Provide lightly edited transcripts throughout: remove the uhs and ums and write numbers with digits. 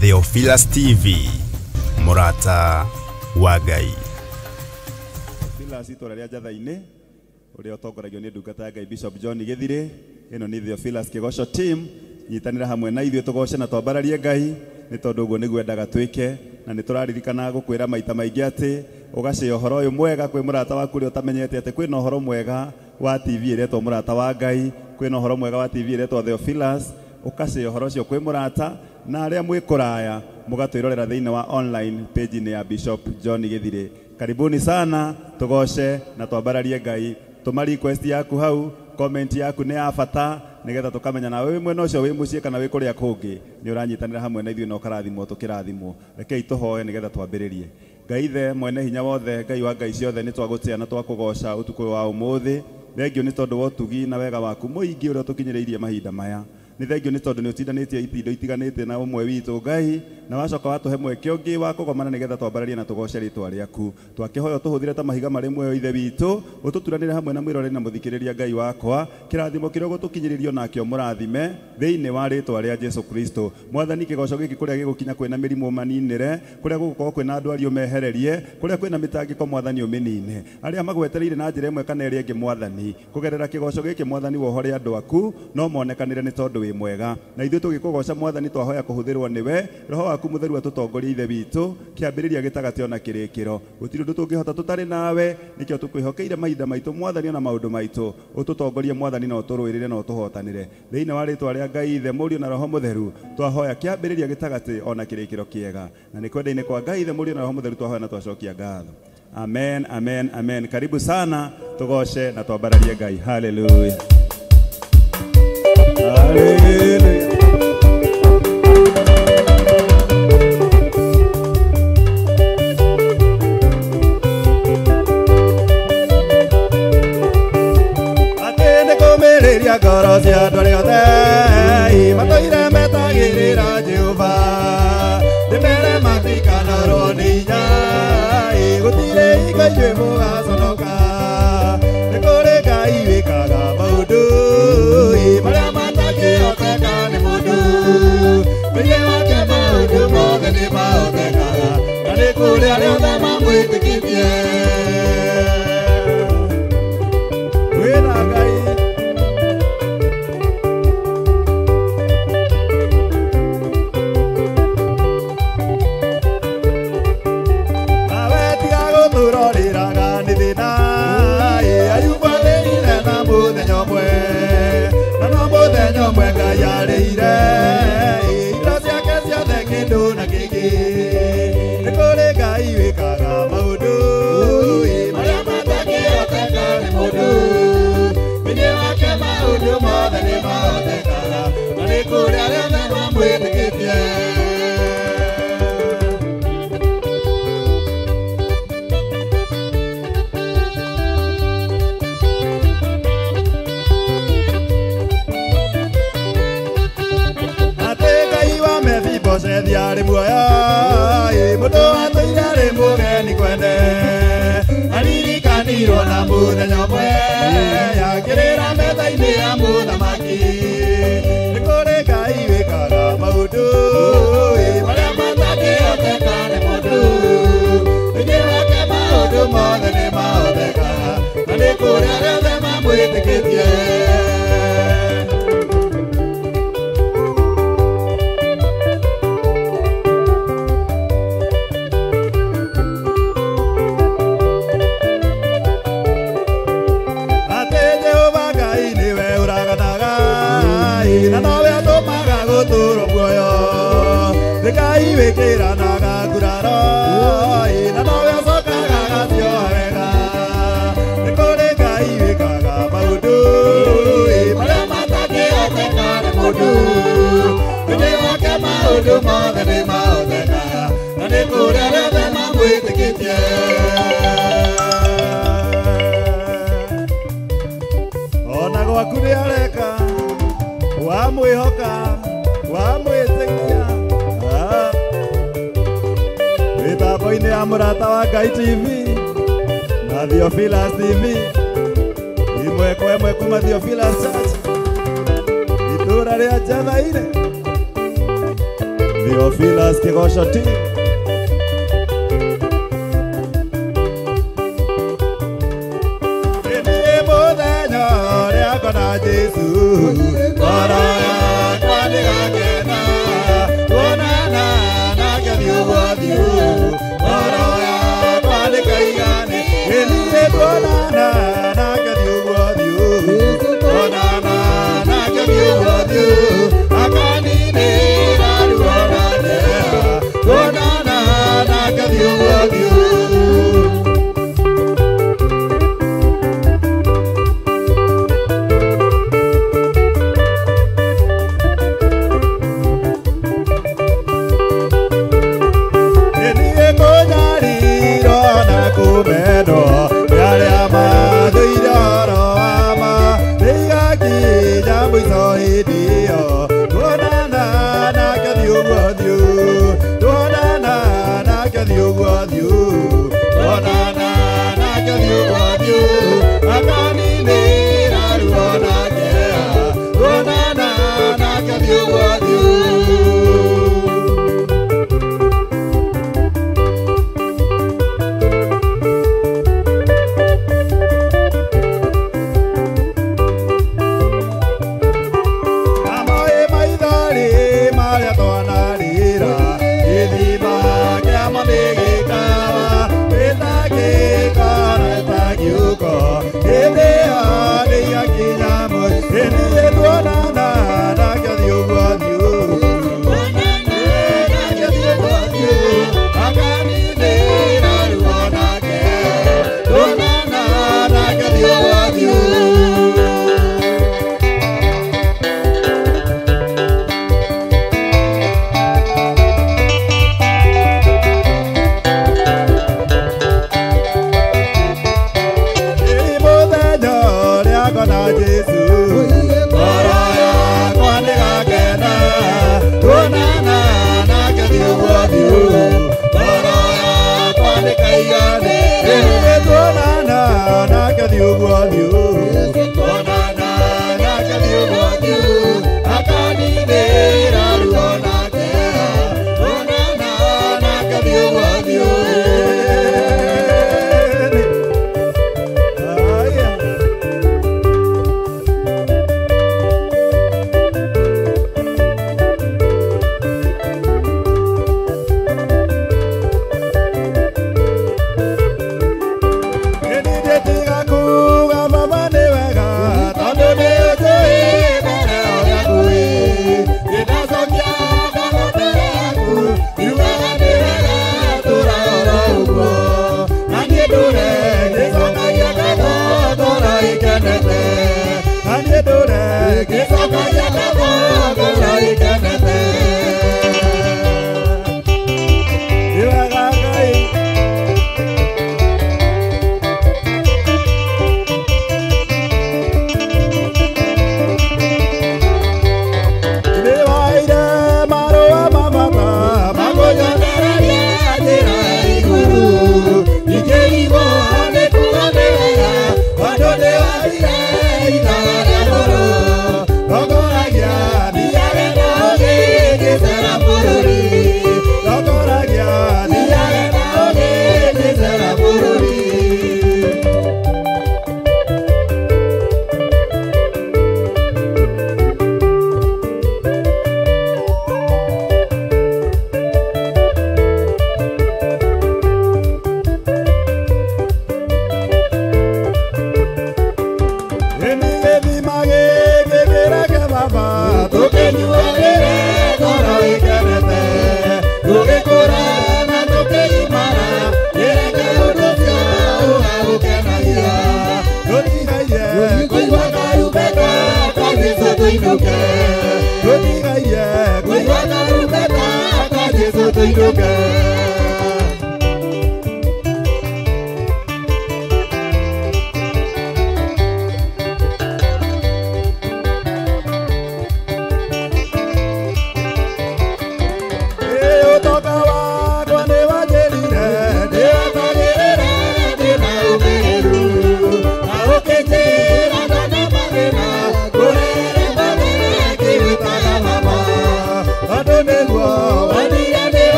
Theophilus TV, Murata wa Ngai. Theophilus itũra rĩa Njatha-inĩ ũrĩa ũtongoragio nĩ ndungata ya Ngai Bishop John Gĩthirĩ. Ĩno nĩ Theophilus Kĩgoco team, nyitanĩra hamwe na ithuĩ tũgoce na twambararie Ngai nĩ tondũ ũguo nĩguo endaga twĩke, na nĩ tũraririkana gũkwĩra maita maingĩ atĩ ũgacia ũhoro ũyũ mwega kwĩ mũrata waku ũrĩa ũtamenyete atĩ kwĩna ũhoro mwega wa TV ĩretwo Mũrata wa Ngai, kwĩna ũhoro mwega wa TV ĩretwo Theophilus, ũkacia ũhoro ũcio kwĩ mũrata na arĩa mwĩ kũraya mũgatwĩrorera thĩinĩ wa online page-inĩ ya Bishop John Gĩthirĩ. Karibuni sana, tugoce na twambararie Ngai. Tũma request yaku hau, comment yaku nĩ ya bata nĩgetha tũkamenya na wewe mwena ũcio wĩ mũciĩ kana wĩ kũrĩa kũngĩ nĩ ũranyitanĩra hamwe na ithuĩ na ũkarathimwo tũkĩrathimwo. Rekei tũhoe nĩgetha twambĩrĩrie. Ngai Ithe mwene hinya wothe, Ngai wa ngai ciothe, nĩ twagũtĩa na twakũgoca ũtukũ wa ũmũthĩ. Thengio nĩ tondũ wa ũtugi na wega waku mũingĩ ũrĩa tũkinyĩrĩirie mahinda maya. Nĩ thengio nĩ tondũ nĩ ũtindanĩtie itindo itiganĩte na ũmwe witũ Ngai, na wacoka watũhe mweke ũngĩ wa kũgomana nĩgetha twambararie na tũgoce rĩĩtwa rĩaku. Twakĩhoya tũhũthĩre ta mahiga marĩ muoyo Ithe witũ, ũtũturanĩre hamwe na mwĩroreri na mũthikĩrĩria Ngai wakwa, kĩrathimo kĩrĩa ũgũtũkinyĩrĩrio nakĩo mũrathime thĩinĩ wa rĩĩtwa rĩa Jesu Kristo. Mwathani, kĩgoco gĩkĩ kũrĩa gĩgũkinya kwĩna mĩrimũ maninĩre, kũrĩa gũgũkorwo kwĩna andũ ario mehererie, kũrĩa kwĩna mĩtangĩko Mwathani ũmĩnine, arĩa magwetereire na njĩra ĩmwe kana ĩrĩa ĩngĩ Mwathani, kũgerera kĩgoco gĩkĩ Mwathani wohore andũ aku no monekanĩre nĩ tondũ wĩ mwega. Na ithuĩ tũgĩkũgoca Mwathani twahoya kũhũthĩrwo nĩwe, Roho waku mũtheru atũtongorie Ithe witũ, kĩambĩrĩria gĩtagatĩ ona kĩrĩkĩro. Gũtirĩ ũndũ tũngĩhota tũtarĩ nawe, nĩkĩo tũkwĩhokeire mahinda maitũ Mwathani ona maũndũ maitũ. Ũtũtongorie Mwathani na ũtũrũĩrĩre na ũtũhotanĩre. Thĩinĩ wa rĩĩtwa rĩa Ngai Ithe, Mũriũ na Roho Mũtheru twahoya kĩambĩrĩria gĩtagatĩ ona kĩrĩkĩro kĩega. Na nĩ kwenda-inĩ kwa Ngai Ithe, Mũriũ na Roho Mũtheru twahoya na twacokia ngatho. Amen, amen, amen. Karibu sana, tugoce na twambararie Ngai. Hallelujah. Hallelujah. Ngoro cia andũ arĩa othe matũire metagĩrĩra Jehova, ndĩmere matikanarwo nĩ hinya, gũtirĩ hingo inyuĩ mũgaconoka. Nĩ kũrĩ Ngai wĩkaga maũndũ marĩa matangĩhoteka nĩ mũndũ, thĩinĩ wake maũndũ mothe nĩ mahotekaga, na nĩ kũrĩ arĩa othe mamwĩtĩkĩtie. Wĩna Ngai diari muoyo mũndũ atũire arĩ mũgeni kwene, aririkanirwo na mũthenya ũmwe akĩrĩra metha-inĩ ya mũthamaki. Nĩ kũrĩ Ngai wĩkaga maũndũ marĩa matangĩhoteka nĩ mũndũ, thĩinĩ wake maũndũ mothe nĩ mahotekaga, na nĩ kũrĩ arĩa othe mamwĩtĩkĩtie. Na nowe atũmaga gũtũũrwo muoyo, Ngai wĩkĩranaga nguraro, na nowe acokaga agacioha wega. Nĩ kũrĩ Ngai wĩkaga maũndũ marĩa matangĩhoteka nĩ mũndũ, thĩinĩ wake maũndũ mothe nĩ mahotekaga, na nĩ kũrĩ arĩa othe mamwĩtĩkĩtie. Ona gwaku nĩ areka wa mwĩhoka wa mwĩtĩkia. Mĩtambo-inĩ ya Mũrata wa Ngai TV na Theophilus TV, imwe kwa imwe kuma Theophilus Church, itũra rĩa Njatha-inĩ. Theophilus Kigosho team.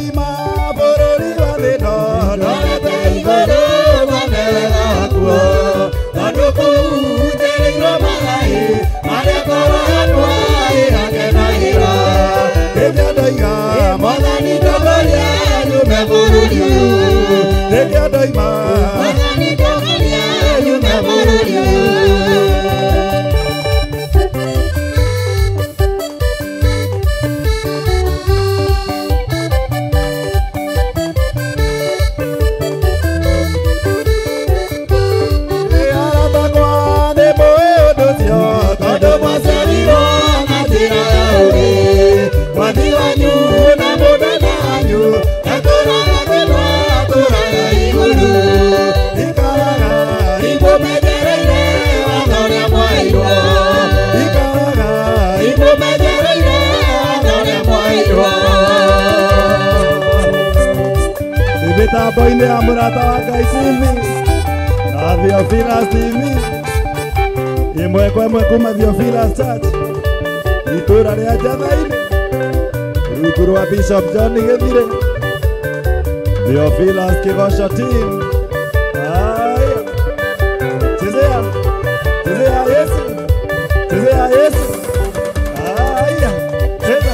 daima bururi wa thino ndorete iguru manega wakuo tondu kuu ndereirwo magai maria ngoro yakwa irakenagĩra rĩrĩa ndoiga mwathani ndongoria nyume bũrũri ũyũ rĩrĩa ndoima mwathani ndongoria nyume bũrũri ũyũ. Mitambo-inĩ ya mũrata wa Ngai TV na Theophilus TV ĩmwe kwa ĩmwe kuma Theophilus Church itũra rĩa Njatha-inĩ rungu rwa Bishop John Gĩthire Theophilus Kĩgoco Team. Haya, chezea Yesu, chezea Yesu. Haya, cheza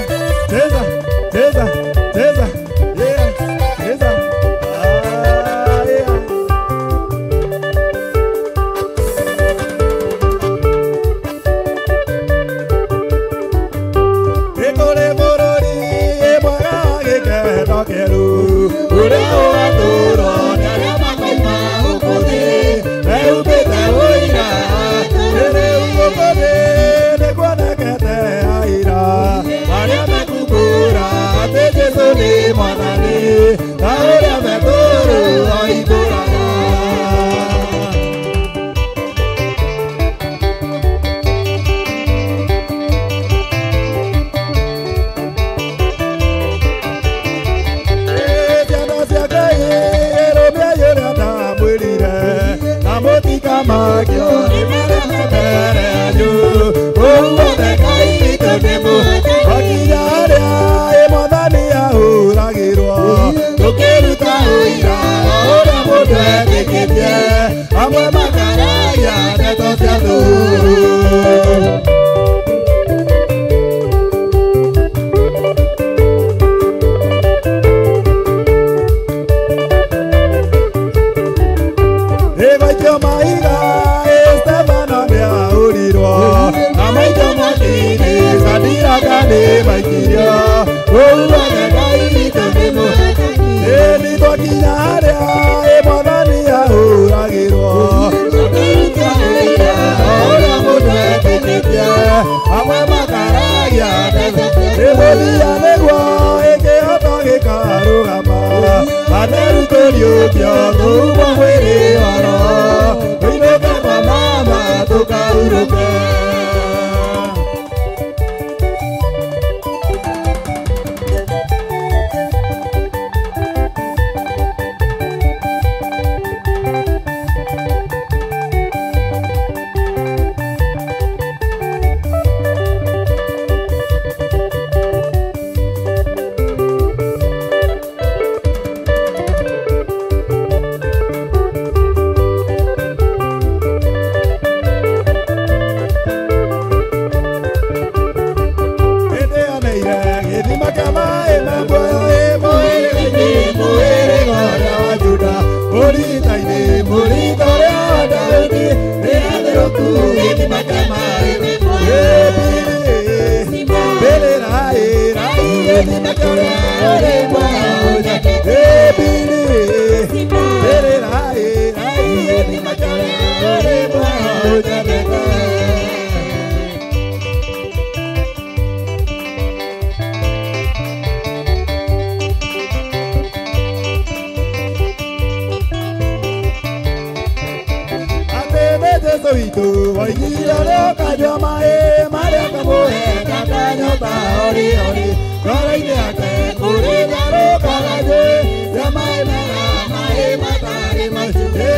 Hey,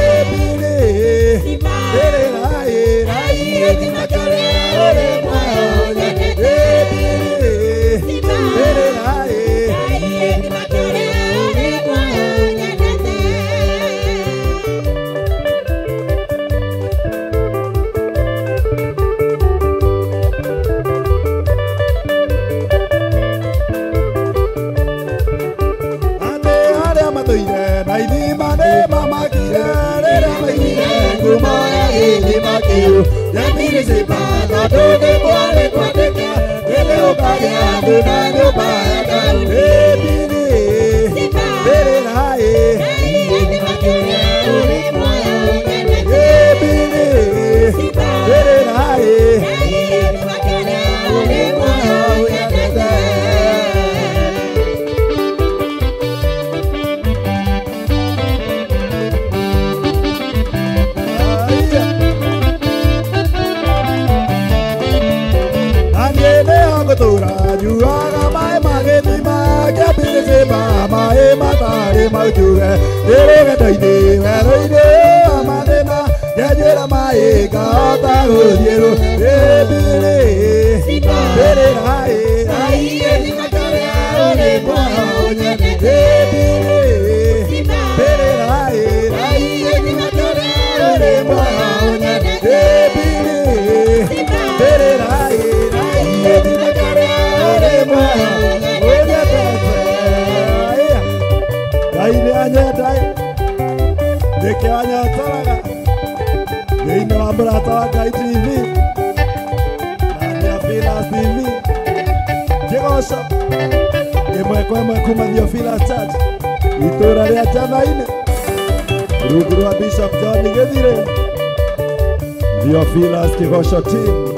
Maini mane mama kira re ra maini kumaya ini makiu Yamini sipa na doge kwale kwateka Ele okaya duna nyobaya kau Ebini Bere rae Ini makiu uri moya unene Ebini Bere rae Ini makiu uri moya unene Tora juaga mai mageni ma kya pile se ba mai mata re mau juge ere ga dai de ga roi de amade na ya jera mai ka ta ho jero e bile bere rai ai e ni ma kare ore ko nya de bile bere rai ai e ni ma kare ore ko nya de bile bere rai ai e ni Daine anya dai deke anya taraga Daine ambrata gai TV Nania Filas TV Jegosa Emwe kuma dio Filas Church Itora rea janaine Ruguru a Bishop John Gedire Dio Filas Jegosa team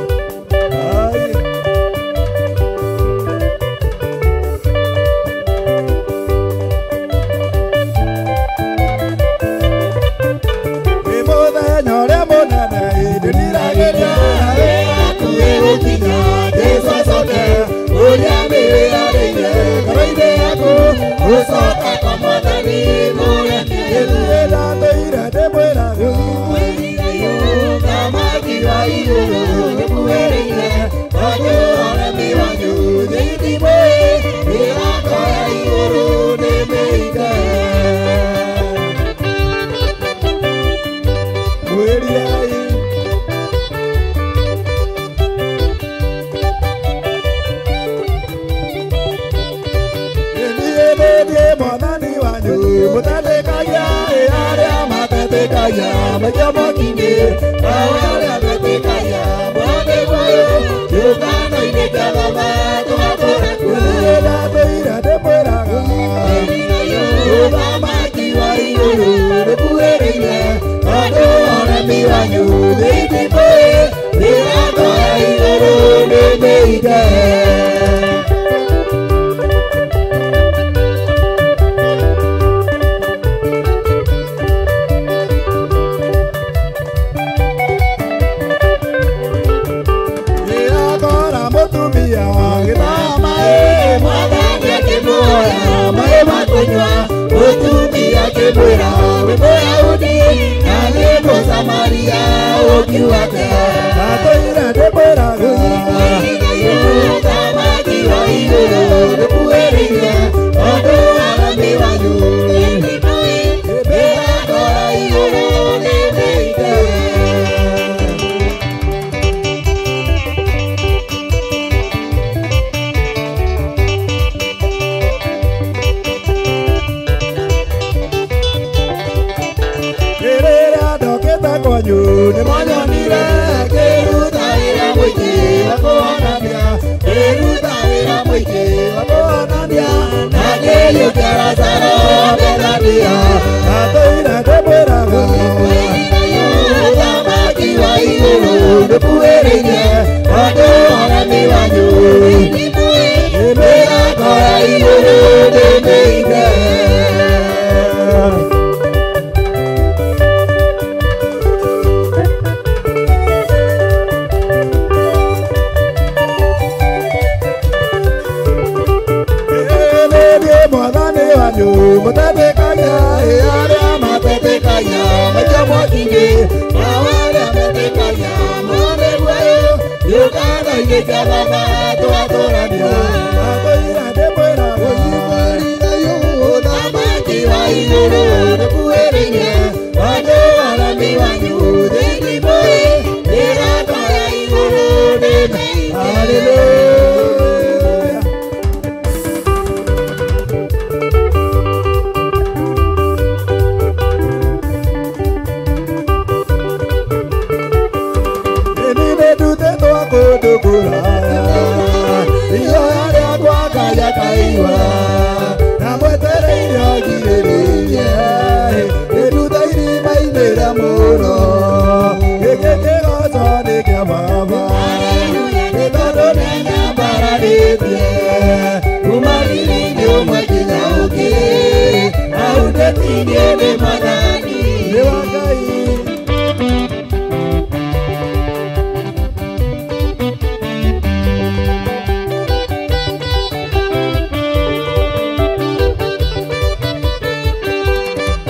Audetini ni mwadhani ni wagai.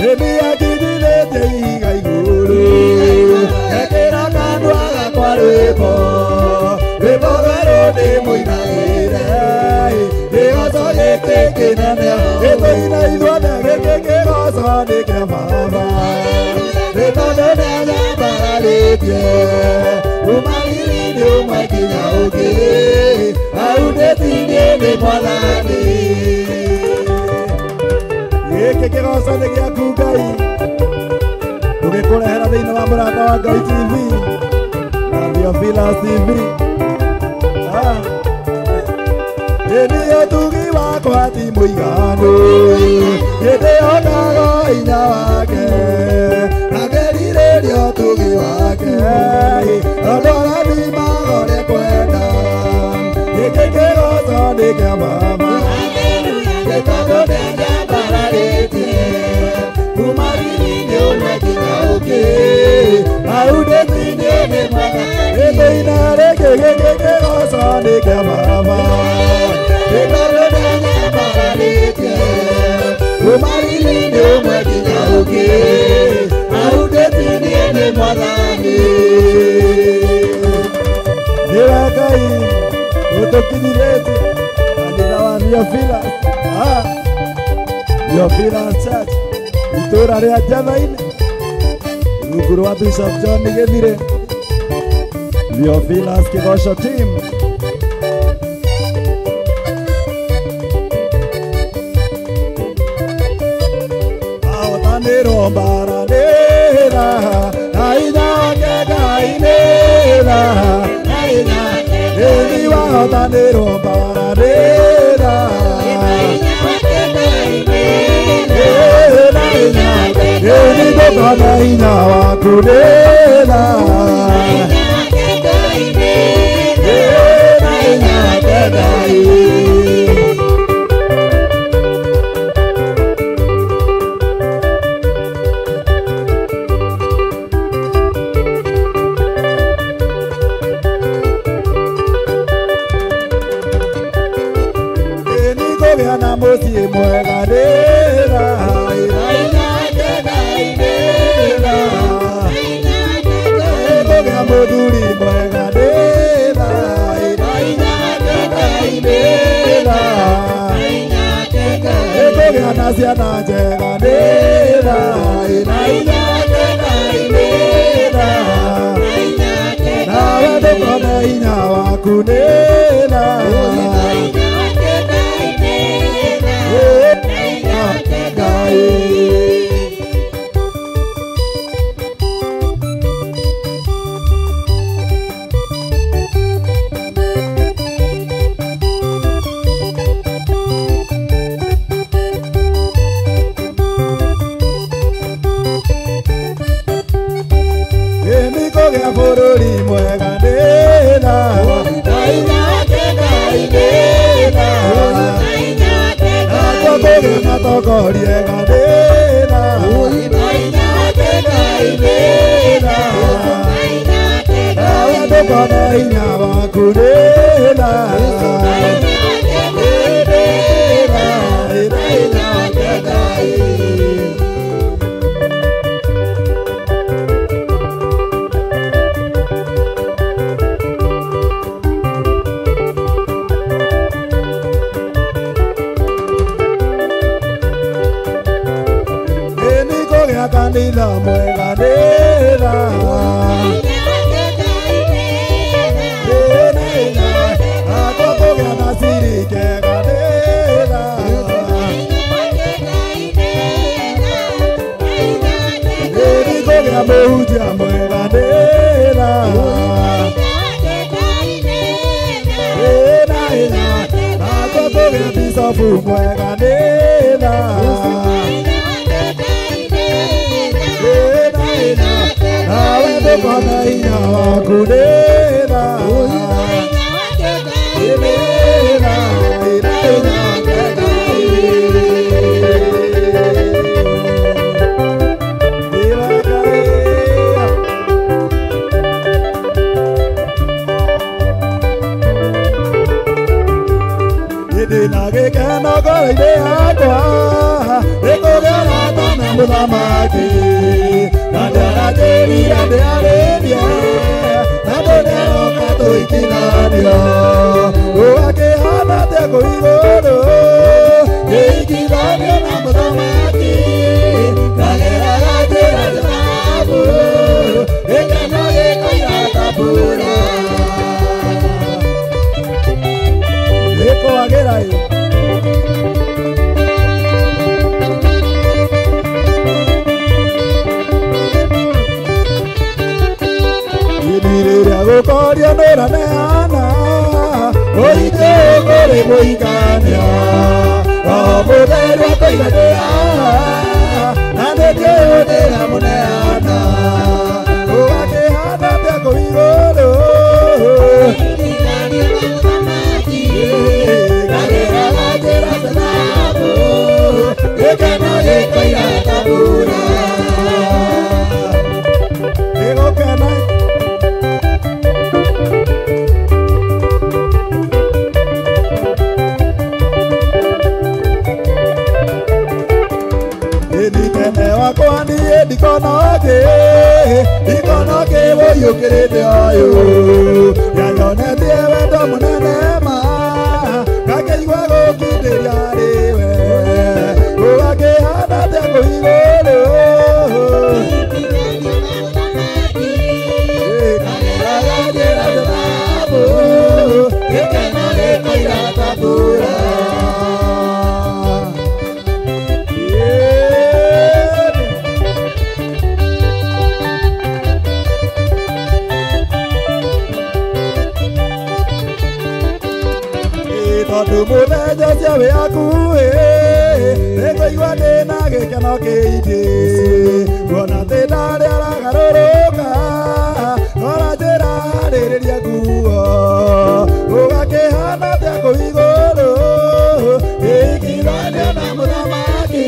Ebi akidile te iga iguru Ekera kanduaga kwa rwimbo Rwimbo rweru ni muinagire Igoco gĩkĩ kĩnene Gĩtũine ithuothe gĩkĩ kĩgoco nĩ kĩa Baba Nĩ tondũ nĩanyambararĩtie Kuma riri-inĩ ũmwe nginya ũngĩ Audetini nĩ mwathani Gĩkĩ kĩgoco nĩ gĩaku Ngai Tũgĩkũrehera thĩinĩ wa mũrata wa Ngai TV na Theophilus TV Nĩ ũtugi wakwa ti mũiganu Hĩndĩ onaga hinya wake Ngagerirĩria ũtugi wake Tondũ arathimaga ũrĩa kwenda Gĩkĩ kĩgoco nĩ kĩa Baba Nĩ tondũ nĩanyambararĩtie Kuma riri-inĩ ũmwe nginya ũngĩ Audetini nĩ mwathani Gĩtũine rĩkĩ gĩkĩ kĩgoco nĩ kĩa Baba Nĩ tondũ nĩanyambararĩtie Kuma riri-inĩ ũmwe nginya ũngĩ Audetini nĩ mwathani Nĩ we Ngai ũtũkinyithĩtie kanitha wa Theophilus Theophilus Church itũra rĩa Njatha-inĩ rungu rwa Bishop John Gĩthire Theophilus Kĩgoco team ahotanĩrwo mbaranĩra na hinya wake Ngai nĩra na hinya ĩni wahotanĩrwo mbaranĩra Ĩni ndũkona hinya waku nĩra na hinya wake Ngai Kũgĩa na mũciĩ mwega nĩra Kũgĩa mũthuri mwega nĩra Kũgĩa na ciana njega nĩra Nawe ndũkone hinya waku nĩra Kũgĩa bũrũri mwega nĩra Kũgĩa na tongoria ega nĩra Nawe ndũkona hinya waku nĩra hinya wake Ngai Kanitha mwega nĩra Kũgĩa na siri kega nĩra Kũgĩa mũhunjia mwega nĩra Kũgĩa bisofu mwega nĩra Nawe ndũkona hinya waku nĩra hinya wake Ngai kuiguru ikithanio na muthamaki kagera gatira thahabu ikeno gikoira tabura iko agerai Nirira gukoria nora neana oite kore muikania omudero koiganea nandeke odera muneana oakehana pia kuiguru kagera gatira thahabu ikeno gikoira tabura igokena Kwani dikonoke woyo kerete ayo yanyone diewe domunene ma kake igwago kideriarewe uwake hana teko igolo kagera thahabu ikeno gikoira tabura Tumutheja ciawe akuhe nĩngũigua ndĩna gĩkeno kĩingĩ kuona atĩ ndarĩ aragarũrũka nora njĩra harĩrĩria nguo ũgakĩhana atĩa kũigũrũ ikithanio na mũthamaki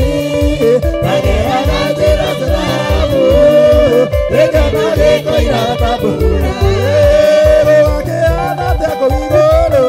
kagera gatira thahabu ikeno gĩkoira tabura ũgakĩhana atĩa kũigũrũ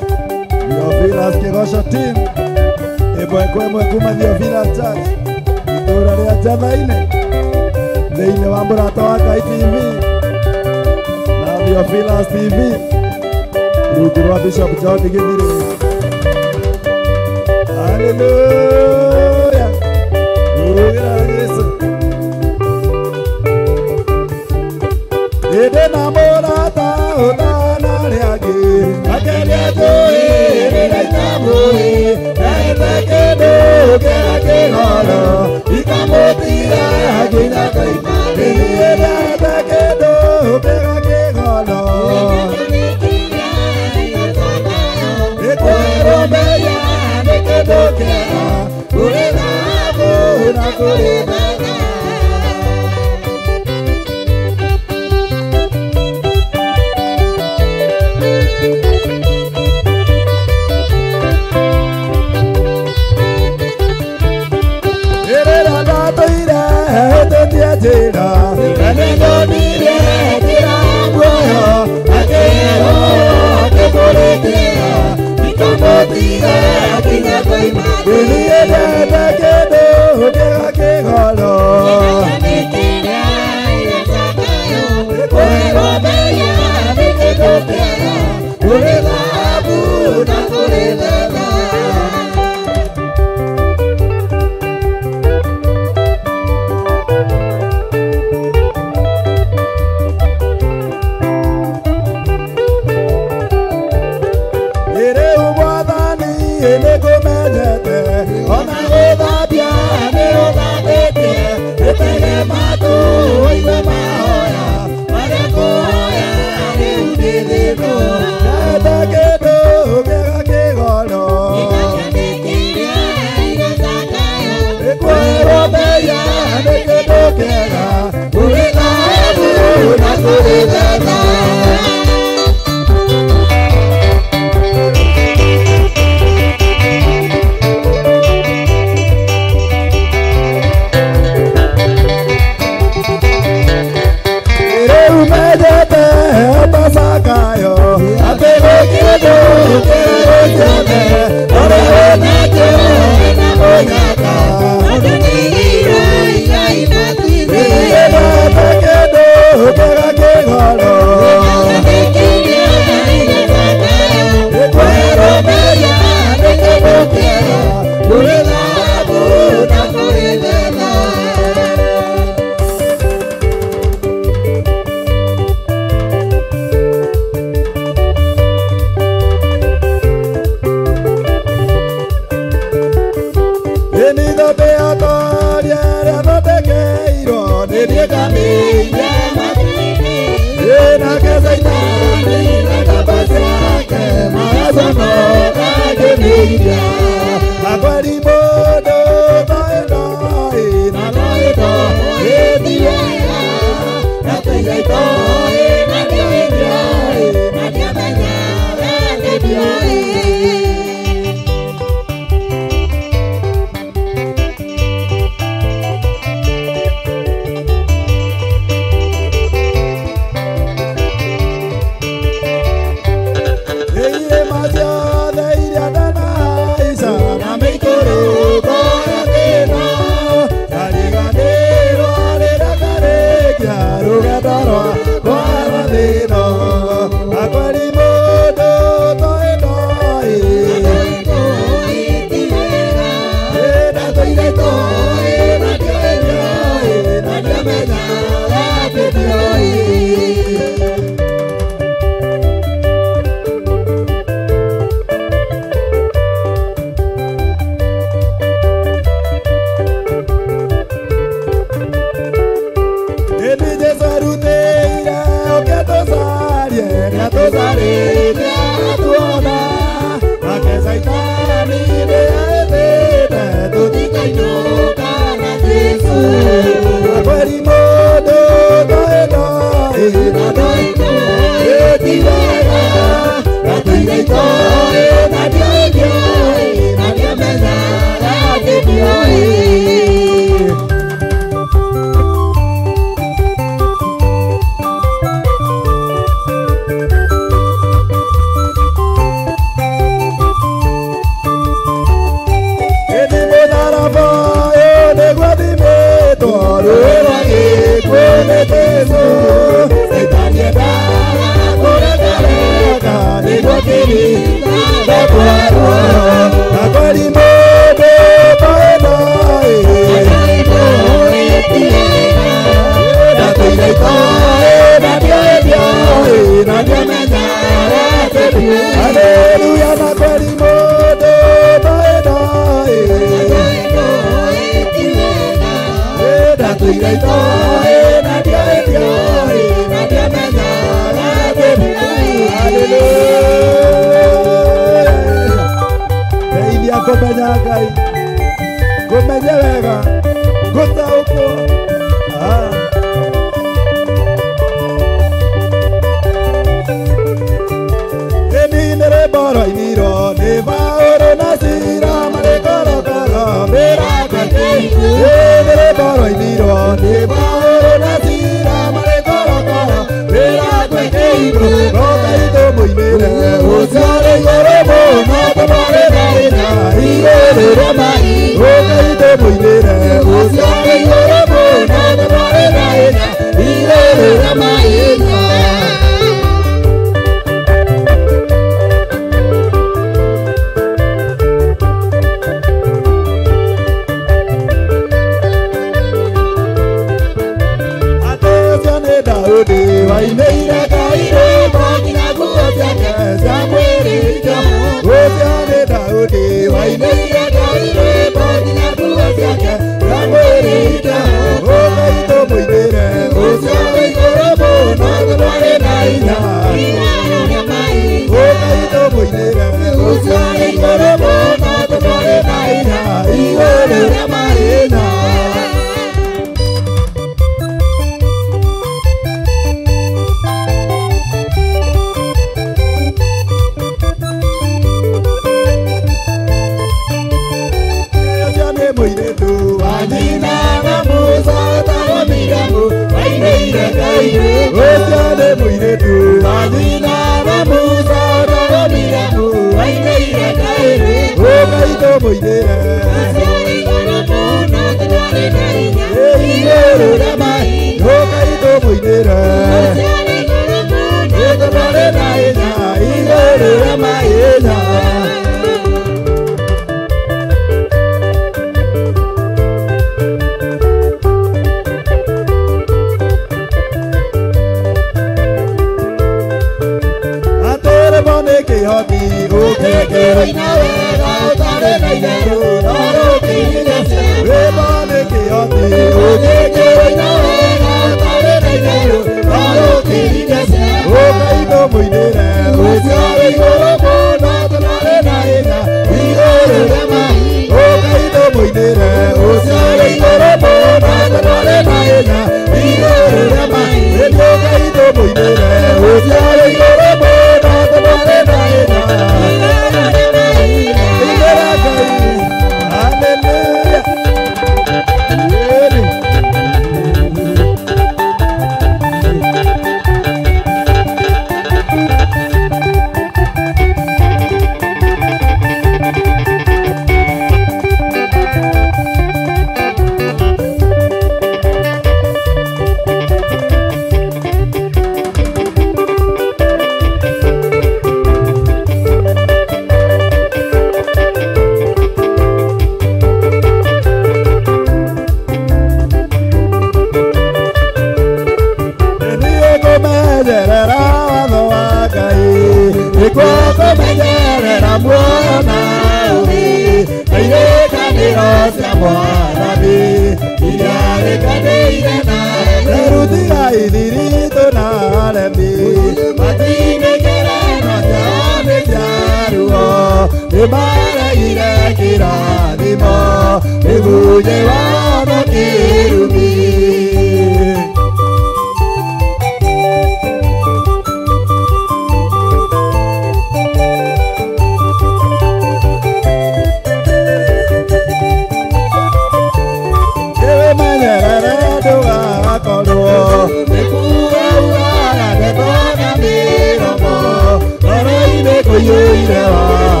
Theophilus Kigosho team Ebwekwe kuma Theophilus Church Itura ria Jathaine thĩinĩ wa mũrata wa Ngai TV na Theophilus TV rungu rwa Bishop John Githiri. Hallelujah. Rugira Yesu. murata utana riagi akenya tui riraita mui naita kindu kira kigoro ikamutira nginya kaima niĩ naita kindu kira kigoro ikwĩrũmbĩria nĩ kĩndũ kĩega kũrĩ thahabu na kũrĩ betha. Jira, kanendonire jira mwoyo, akero akepoletea, ikamotira kinya kaima. Kuliye dada kedo kega kegolo. Nikira yesakayo, kwero beya nikedo kega, kule dhahabu na kule fedha. Ona kũmenya Ngai kũmenye wega gũtaũkwo nĩ mboro-inĩ iro nĩ Paũlũ na Sila marĩ korokoro mĩrango-inĩ nĩ mboro-inĩ iro nĩ Paũlũ na Sila marĩ korokoro mĩrango-inĩ Ngai tũmũinĩre ũcio ũrĩ igũrũ mũno tũmwarĩ na hinya igũrũ rĩa mai Ngai tũmũinĩre ũcio ũrĩ igũrũ mũno tũmwarĩ na hinya igũrũ rĩa mai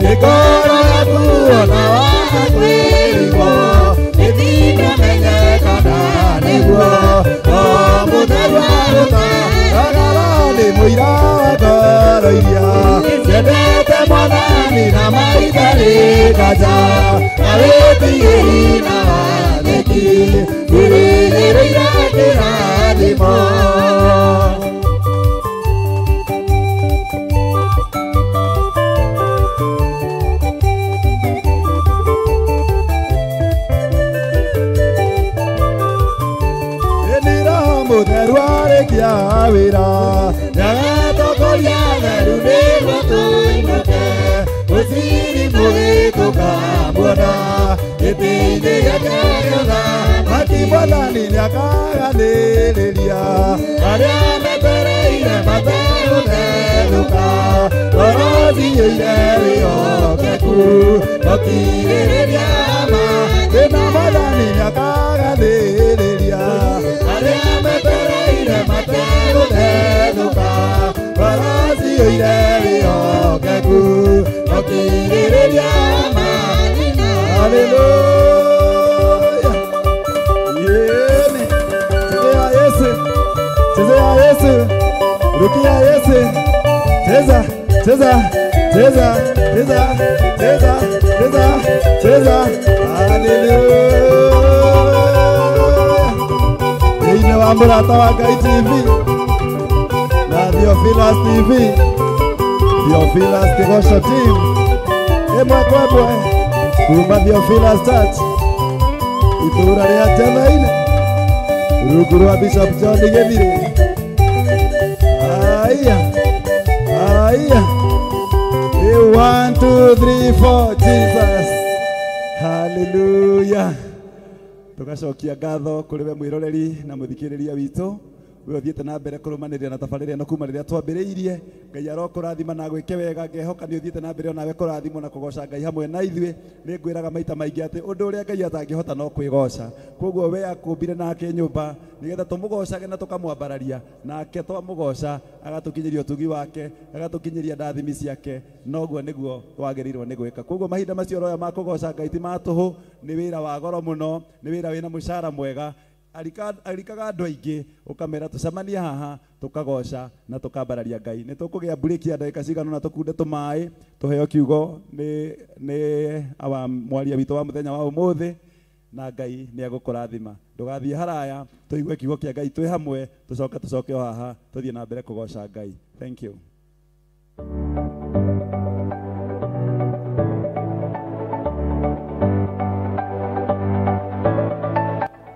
Nikoro ya kuona wa kweli mwanja awetiiri na watheki irigĩrĩire kĩrathimo. Mũtheru arĩkia wĩra nĩagatokoria theru nĩguo tũinũke ũciri mũgĩtũka muona gĩtĩ-inĩ gĩake gĩotha maki Mwathani nĩakaganĩrĩria arĩa metereire mategũtherũka ngoro ciyũire wĩhokeku ũkirĩrĩria ma wĩna Mwathani nĩakaganĩrĩria arĩa metereire mategũtherũka ngoro ciyũire wĩhokeku ũkirĩrĩria ma. Haleluya. Yeni. Chezea Yesu. Chezea Yesu. Rukia Yesu. Cheza, cheza, cheza, cheza, cheza, cheza, cheza. Haleluya. Ine wa Murata wa Ngai TV. Na Theophilus TV. Theophilus Kigosho team. Emwe kwebwe. Kuma Theophilus Church itura rĩa Jamaine rungu rwa Bishop John Gĩthire. Aya aya 1 2 3 4 Jesus. Hallelujah. Tugacokia ngatho kũrĩ we mwĩroreri na mũthikĩrĩria witũ we ũthiĩte na mbere kũrũmanĩrĩra na tabarĩra ĩno kuma rĩrĩa twambĩrĩirie. Ngai arokũrathima na gwĩke wega, ngehoka nĩ ũthiĩte na mbere onawe kũrathimwo na kũgoca Ngai hamwe na ithuĩ. Nĩ ngwĩraga maita maingĩ atĩ ũndũ ũrĩa Ngai atangĩhota no kwĩgoca. Koguo we akũmbire nake nyũmba nĩgetha tũmũgocage na tũkamwambararia, nake twamũgoca agatũkinyĩria ũtugi wake, agatũkinyĩria ndathimi ciake. Noguo nĩguo wagĩrĩirwo nĩ gwĩka. Koguo mahinda macio roya ma kũgoca Ngai ti matũhũ, nĩ wĩra wa goro mũno, nĩ wĩra wĩna mũcara mwega. Arikaga andũ aingĩ ũkamera tũcemanie haha tũkagoca na tũkambararia Ngai. Nĩ tũkũgĩa burĩki ya ndagĩka cigana na tũkunde tũmaĩ tũheo kiugo nĩ mwaria witũ wa mũthenya wa ũmũthĩ, na Ngai nĩ agũkũrathima. Ndũgathiĩ haraya, tũigue kiugo kĩa Ngai twĩ hamwe, tũcoke o haha tũthiĩ na mbere kũgoca Ngai. Thank you.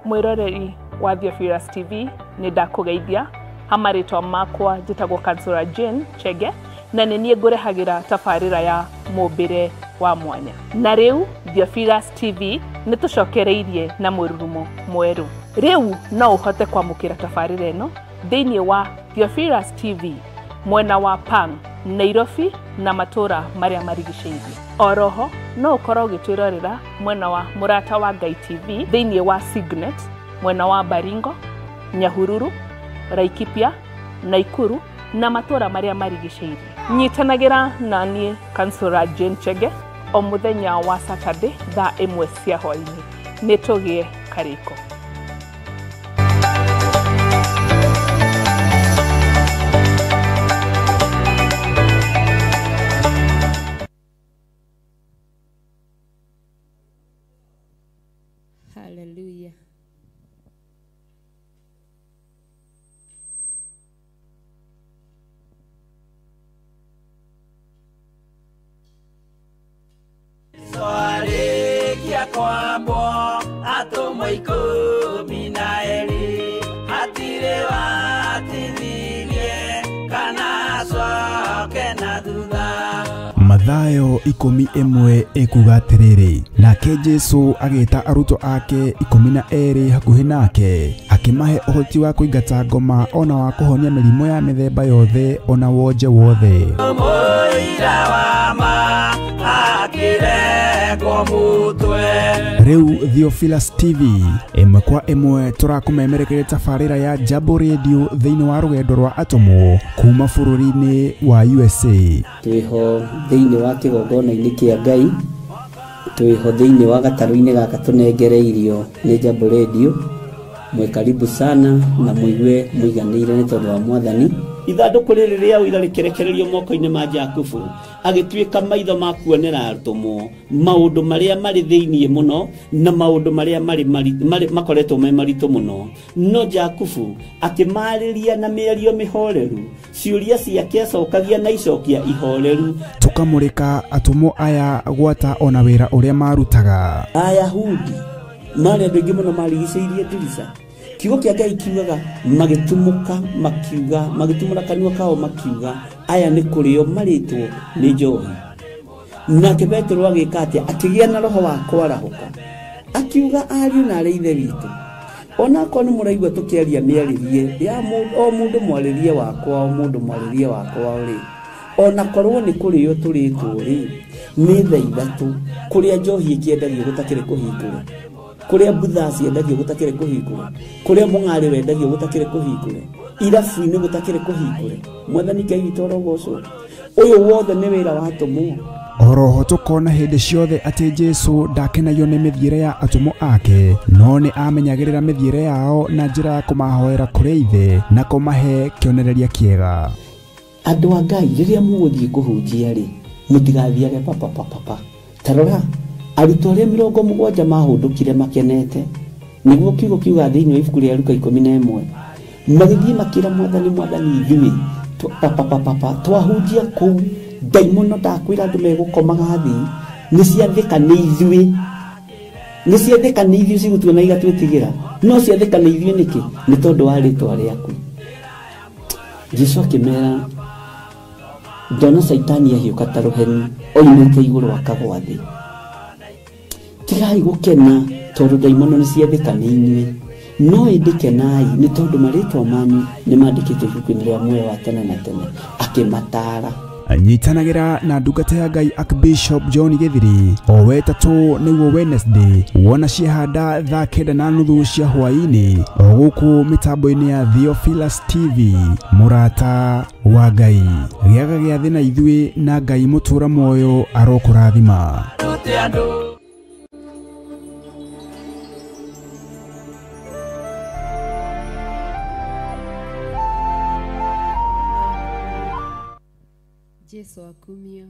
Mwiroreri wa Theophilus TV nĩ ndakũgeithia. Hamarĩtwa makwa njĩtagwo Councillor Jane Chege na nĩ niĩ ngũrehagĩra tabarĩra ya mũmbĩre wa mwanya. Na rĩu Theophilus TV nĩ tũcokereirie na mũrurumo mwerũ. Rĩu no ũhote kwamũkĩra tabarĩra ĩno thĩinĩ wa Theophilus TV mwena wa Pang, Nairobi na matũra marĩa marigicĩirie. Oroho no ũkorwo ũgĩtwĩrorera mwena wa Murata wa Ngai TV thĩinĩ wa Signet, mwena wa Baringo, Nyahururu, Laikipia, Naikuru na matũra marĩa marigicĩirie. Nyitanagĩra na niĩ Councillor Jane Chege o mũthenya wa Saturday thaa 1 cia hwaĩ-inĩ. Nĩ tũgĩe karĩko. Hallelujah. Swali kia kwambo atomo ikumi na eri hatire watithirie kana soke na thutha. Mathayo 11 ekuga atĩrĩrĩ, nake Jesũ agĩĩta arutwo ake 12 hakuhĩ nake akĩmahe ũhoti wa kũingata ngoma ona wa kũhonia mĩrimũ ya mĩthemba yothe ona wonje wothe. Mũira wa ma akĩrengwo mũtwe. Rĩu Theophilus TV ĩmwe kwa ĩmwe tũrakũmemerekeria tabarĩra ya Jambo Radio thĩinĩ wa rũgendo rwa atomo kuma bũrũri-inĩ wa USA. Twĩho thĩinĩ wa kĩgongona-inĩ kĩa Ngai, twĩho thĩinĩ wa gatarũ-inĩ gaka tũnengereirio nĩ Jambo Radio. Mwĩ karibu sana na mũigue mũiganĩire nĩ tondũ wa Mwathani. ithandũkũ rĩrĩ rĩa ũira rĩkĩrekererio moko-inĩ ma Jakubu agĩtuĩka maitho ma kuonera atũmwo maũndũ marĩa marĩ thĩiniĩ mũno na maũndũ marĩa makoretwo me maritũ mũno. No Jakubu akĩmarĩria na mĩario mĩhoreru, ciũria ciake acokagia na icokia ihoreru. Tũkamũrĩka atũmwo aya gwata ona wĩra ũrĩa marutaga. Ayahudi marĩ andũ aingĩ mũno marigicĩirie ndirica. Kiugo kĩa Ngai kiugaga magĩtumũka makiuga, magĩtumũra kanua kao makiuga aya nĩ kũrĩo marĩtwo nĩ njohi. Nake Petero agĩka atĩa? Akĩgĩa na roho wa kwarahũka akiuga, ariũ na arĩ ithe witũ, ona korwo nĩ mũraigua tũkĩaria mĩarĩrie ya o mũndũ mwarĩrie wakwa, o mũndũ mwarĩrie wakwa rĩ, ona korwo nĩ kũrĩo tũrĩtwo rĩ, nĩ thaa ithatũ kũrĩa njohi ĩkĩendagio gũtakĩrĩ kũhingũra, kũrĩa butha ciendagio gũtakĩrĩ kũhingũra, kũrĩa mũng'arĩ wendagio gũtakĩrĩ kũhingũra, irabu-inĩ gũtakĩrĩ kũhingũra. Mwathani Ngai witũ arogocwo. Ũyũ wothe nĩ wĩra watũmwo. Oroho tũkona hĩndĩ ciothe atĩ Jesũ ndakenagio nĩ mĩthiĩre ya atũmwo ake, no nĩ amenyagĩrĩra mĩthiĩre yao na njĩra ya kũmahoera kũrĩ ithe na kũmahe kĩonereria kĩega. Andũ a Ngai, rĩrĩa mũgũthiĩ kũhunjia rĩ, mũtigathiage papa. Tarora arutwo arĩa 70 mahũndũkire makenete, nĩguo kiugo kiuga thĩinĩ wa ibuku rĩa Luka 11, magĩthiĩ makĩra Mwathani ithuĩ papa twahunjia kũu, ndaimono ndakwĩra andũ megũkomaga thĩ, nĩciathĩka nĩ ithuĩ cigũtua na igatwĩtigĩra, no ciathĩka nĩ ithuĩ nĩkĩ? Nĩ tondũ wa rĩtwa rĩaku. Jesũ akĩmera, ndona Saitani ahiũka ta rũheni oimĩte igũrũ akagwa thĩ. Tigai gũkena tondũ ndaimono nĩ ciathĩka nĩ inyuĩ, no ĩndĩ kenai nĩ tondũ marĩtwa manyu nĩ mandĩkĩtwo ibuku-inĩ rĩa muoyo wa tene na tene. Akĩmataara. Nyitanagĩra na ndungata ya Ngai Archbishop John Gĩthiri o wetatũ nĩguo Wednesday wona ciehanda thaa 9:30 cia hwaĩ-inĩ o gũkũ mĩtambo-inĩ ya Theophilus TV. Mũrata wa Ngai gĩaga gĩathĩ na ithuĩ, na Ngai mũtũra muoyo arokũrathima. Jesu akumio.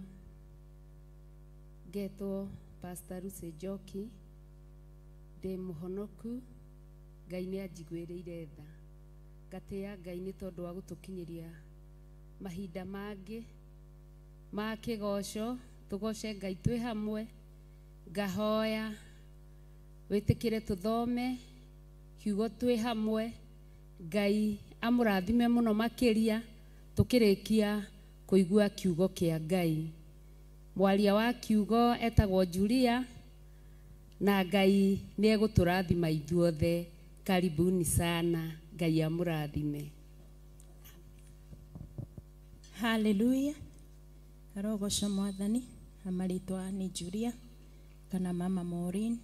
Ngetwo Pastor Lucy Njoki, ndĩ mũhonoku, Ngai nĩ anjiguĩrĩire tha. Ngatĩĩa Ngai nĩ tondũ wa gũtũkinyĩria mahinda mangĩ ma kĩgoco, tũgoce Ngai twĩ hamwe. Ngahoya wĩtĩkĩre tũthome kiugo twĩ hamwe, Ngai amũrathime mũno makĩria tũkĩrĩkia kũigua kiugo kĩa Ngai. Mwaria wa kiugo etagwo Julia, na Ngai nĩ egũtũrathima ithuothe. Karibuni sana, Ngai amũrathime. Hallelujah. Arogoca Mwathani, amarĩtwa nĩ Julia kana Mama Maureen.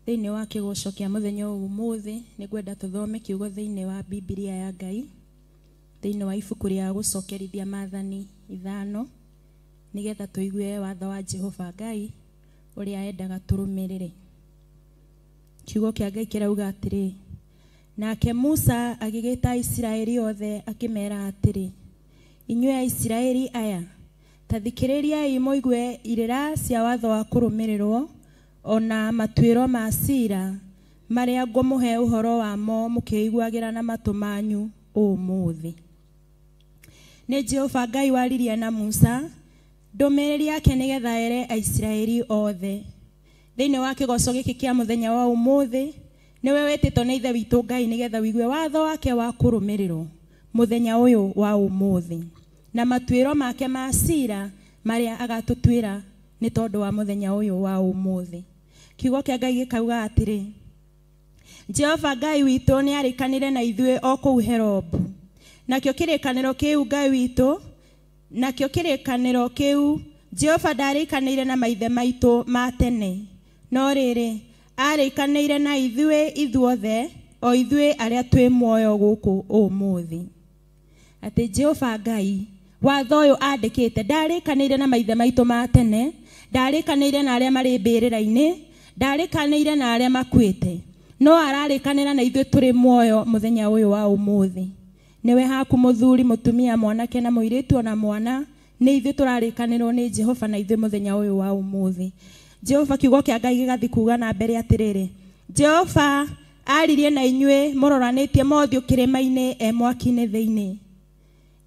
Thĩinĩ wa kĩgoco kĩa mũthenya ũmũthĩ nĩ ngwenda tũthome kiugo thĩinĩ wa Biblia ya Ngai, thĩinĩ wa ibuku rĩa gũcokerithia Maathani 5, nĩgetha tũigue watho wa Jehova Ngai ũrĩa endaga tũrũmĩrĩre. Kiugo kĩa Ngai kĩrauga atĩrĩ, nake Musa agĩgĩta Isiraeli othe akĩmera atĩrĩ, inyuĩ Aisiraeli aya, ta thikĩrĩriai mũigue irĩra cia watho wa kũrũmĩrĩrwo, ona matuĩro ma ciira marĩa ngũmũhe ũhoro wamo mũkĩiguagĩra na matũ manyu ũmũthĩ. Nĩ Jehova Ngai waririe na Musa, ndũmĩrĩri yake nĩgetha ere Aisiraeli othe. Thĩinĩ wa kĩgoco gĩkĩ kĩa mũthenya wa ũmũthĩ, nĩwe wĩtĩtwo nĩ ithe witũ Ngai nĩgetha wigue watho wake wa kũrũmĩrĩrwo mũthenya ũyũ wa ũmũthĩ, na matuĩro make ma ciira marĩa agatũtuĩra nĩ tondũ wa mũthenya ũyũ wa ũmũthĩ. Kiugo kĩa Ngai gĩkauga atĩrĩ, Jehova Ngai witũ nĩ arĩkanĩre na ithuĩ o kũu Herobu. Nakĩo kĩrĩkanĩro kĩu Jehova ndarĩkanĩire na maithe maitũ ma tene, no rĩrĩ arĩkanĩire na ithuothe, o ithuĩ arĩa twĩ muoyo gũkũ ũmũthĩ. Atĩ Jehova Ngai watho ũyũ andĩkĩte ndarĩkanĩire na maithe maitũ ma tene, ndarĩkanĩire na arĩa marĩ mbĩrĩra-inĩ, ndarĩkanĩire na arĩa makuĩte, no ararĩkanĩra na ithuĩ tũrĩ muoyo mũthenya ũyũ wa ũmũthĩ. niwe haku muthuri mutumia mwanake na muiritu ona mwana ni ithuĩ tũrarĩkanĩrwo nĩ Jehova na ithuĩ mũthenya ũyũ wa ũmũthĩ. Jehova kiugo kĩa Ngai gĩgathi kuuga na mbere atĩrĩrĩ, Jehova aririe na inyuĩ mũroranĩtie mothiũ kĩrĩma-inĩ mwaki-inĩ thĩinĩ.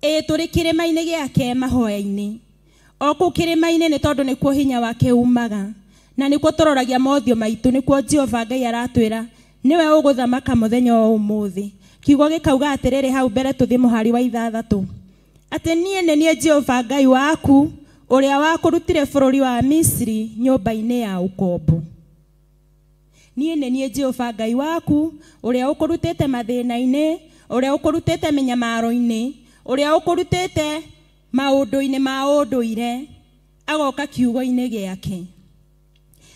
Tũrĩ kĩrĩma-inĩ gĩake mahoya-inĩ. O kũu kĩrĩma-inĩ nĩ tondũ nĩkuo hinya wake umaga na nĩkuo tũroragia mothiũ maitũ, nĩkuo Jehova Ngai aratwĩra niwe ũgũthamaka mũthenya wa ũmũthĩ. Kiugo gĩkauga atĩrĩrĩ hau mbere tũthiĩ mũhari wa 6 atĩ niĩ nĩ niĩ Jehova Ngai waku ũrĩa wakũrutire bũrũri wa Misiri nyũmba-inĩ ya ũkombo. Niĩ nĩ niĩ Jehova Ngai waku ũrĩa ũkũrutĩte mathĩna-inĩ, ũrĩa ũkũrutĩte mĩnyamaro-inĩ, ũrĩa ũkũrutĩte maũndũ-inĩ ma ũndũire, agoka kiugo-inĩ gĩake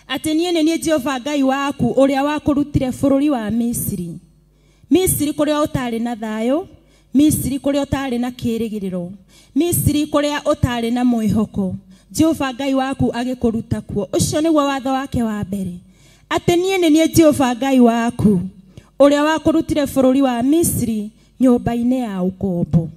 atĩ niĩ nĩ niĩ Jehova Ngai waku ũrĩa wakũrutire bũrũri wa Misiri. Misiri kũrĩa ũtarĩ na thayũ, Misiri kũrĩa ũtarĩ na kĩĩrĩgĩrĩro, Misiri kũrĩa ũtarĩ na mwĩhoko, Jehova Ngai waku agĩkũruta kuo. Ũcio nĩguo watho wake wa mbere, atĩ niĩ nĩ niĩ Jehova Ngai waku ũrĩa wakũrutire bũrũri wa Misiri nyũmba-inĩ ya ũkombo.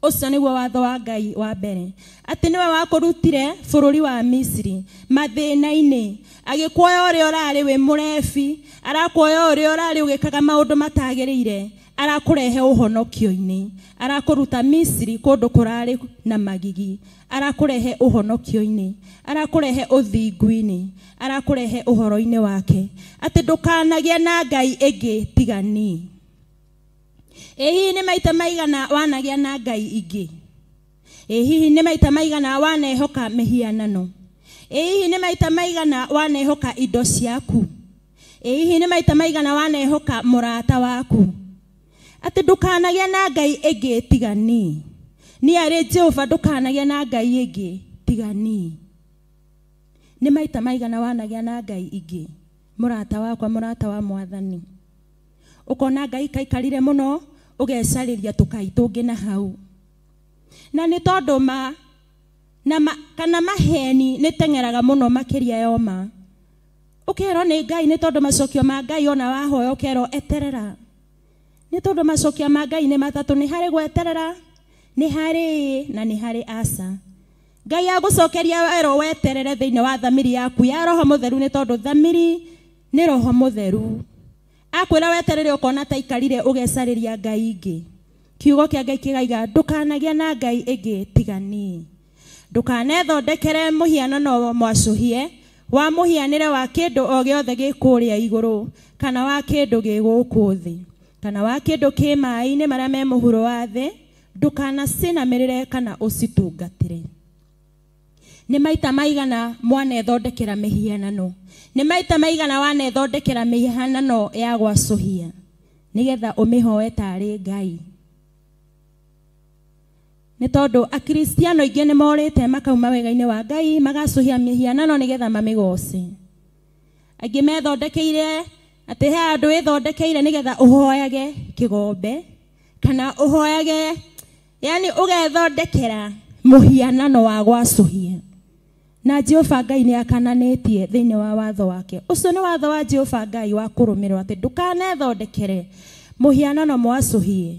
Ũcio nĩguo watho wa Ngai wa mbere, atĩ niwe wakũrutire bũrũri wa Misiri mathĩna-inĩ, agĩkuoya ũrĩa ũrarĩ wĩ mũrebi, arakuoya ũrĩa ũrarĩ ũgĩkaga maũndũ matagĩrĩire, arakũrehe ũhonokio-inĩ, arakũruta Misiri kũndũ kũrarĩ na magigi, arakũrehe ũhonokio-inĩ, arakũrehe ũthingu-inĩ, arakũrehe ũhoro-inĩ wake, atĩ ndũkanagĩe na ngai ĩngĩ tigani. Hihi nĩ maita maigana wanagĩa na ngai ingĩ? Hihi nĩ maita maigana wanehoka mĩhianano? Hihi nĩ maita maigana wanehoka indo ciaku? Hihi nĩ maita maigana wanehoka mũrata waku? Atĩ ndũkanagĩa na ngai ĩngĩ tigani. Niĩ arĩ Jehova ndũkanagĩa na ngai ĩngĩ tigani. Nĩ maita maigana wanagĩa na ngai ingĩ? Mũrata wakwa, mũrata wa Mwathani, ũkona ngai kaikarire mũno, ũgecarĩria tũkai tũngĩ na hau. Na nĩ tondũ kana maheni nĩ teng'eraga mũno makĩria yoma. Ũkerwo nĩ Ngai nĩ tondũ macokio ma Ngai ona wahoya ũkerwo eterera. Nĩ tondũ macokio ma Ngai nĩ matatũ, nĩ harĩ gweterera, nĩ harĩ na nĩ harĩ aca. Ngai agũcokeria werwo weterere thĩinĩ wa thamiri yaku ya Roho Mũtheru, nĩ tondũ thamiri nĩ Roho Mũtheru. Akwĩra weterere ũkona ta ikarire ũgecarĩria ngai ingĩ. Kiugo kĩa Ngai kĩgaiga ndũkanagĩa na ngai ĩngĩ tigani. Ndũkanethondekere mũhianano mwacũhie wa mũhianĩre wa kĩndũ o gĩothe gĩkũrĩa igũrũ, kana wa kĩndũ gĩgũkũ thĩ, kana wa kĩndũ kĩ maaĩ-inĩ marĩa me mũhuro wa thĩ, ndũkanacinamĩrĩre kana ũcitungatĩre. Nĩ maita maigana mwanethondekera mĩhianano? Nĩ maita maigana wanethondekera mĩhianano ya gwacũhia nĩgetha ũmĩhoe tarĩ Ngai? Nĩ tondũ akristiano aingĩ nĩ morĩte makauma wega-inĩ wa Ngai magacũhia mĩhianano nĩgetha mamĩgoce. Angĩ methondekeire atĩ he andũ wĩthondekeire nĩgetha ũhoyage kĩgombe kana ũhoyage, yani ũgethondekera mũhianano wa gwacũhia. Na Jehova Ngai nĩ akananĩtie thĩinĩ wa watho wake. Ũcio nĩ watho wa Jehova Ngai wa kũrũmĩrwo, atĩ ndũkanethondekere mũhianano mwacũhie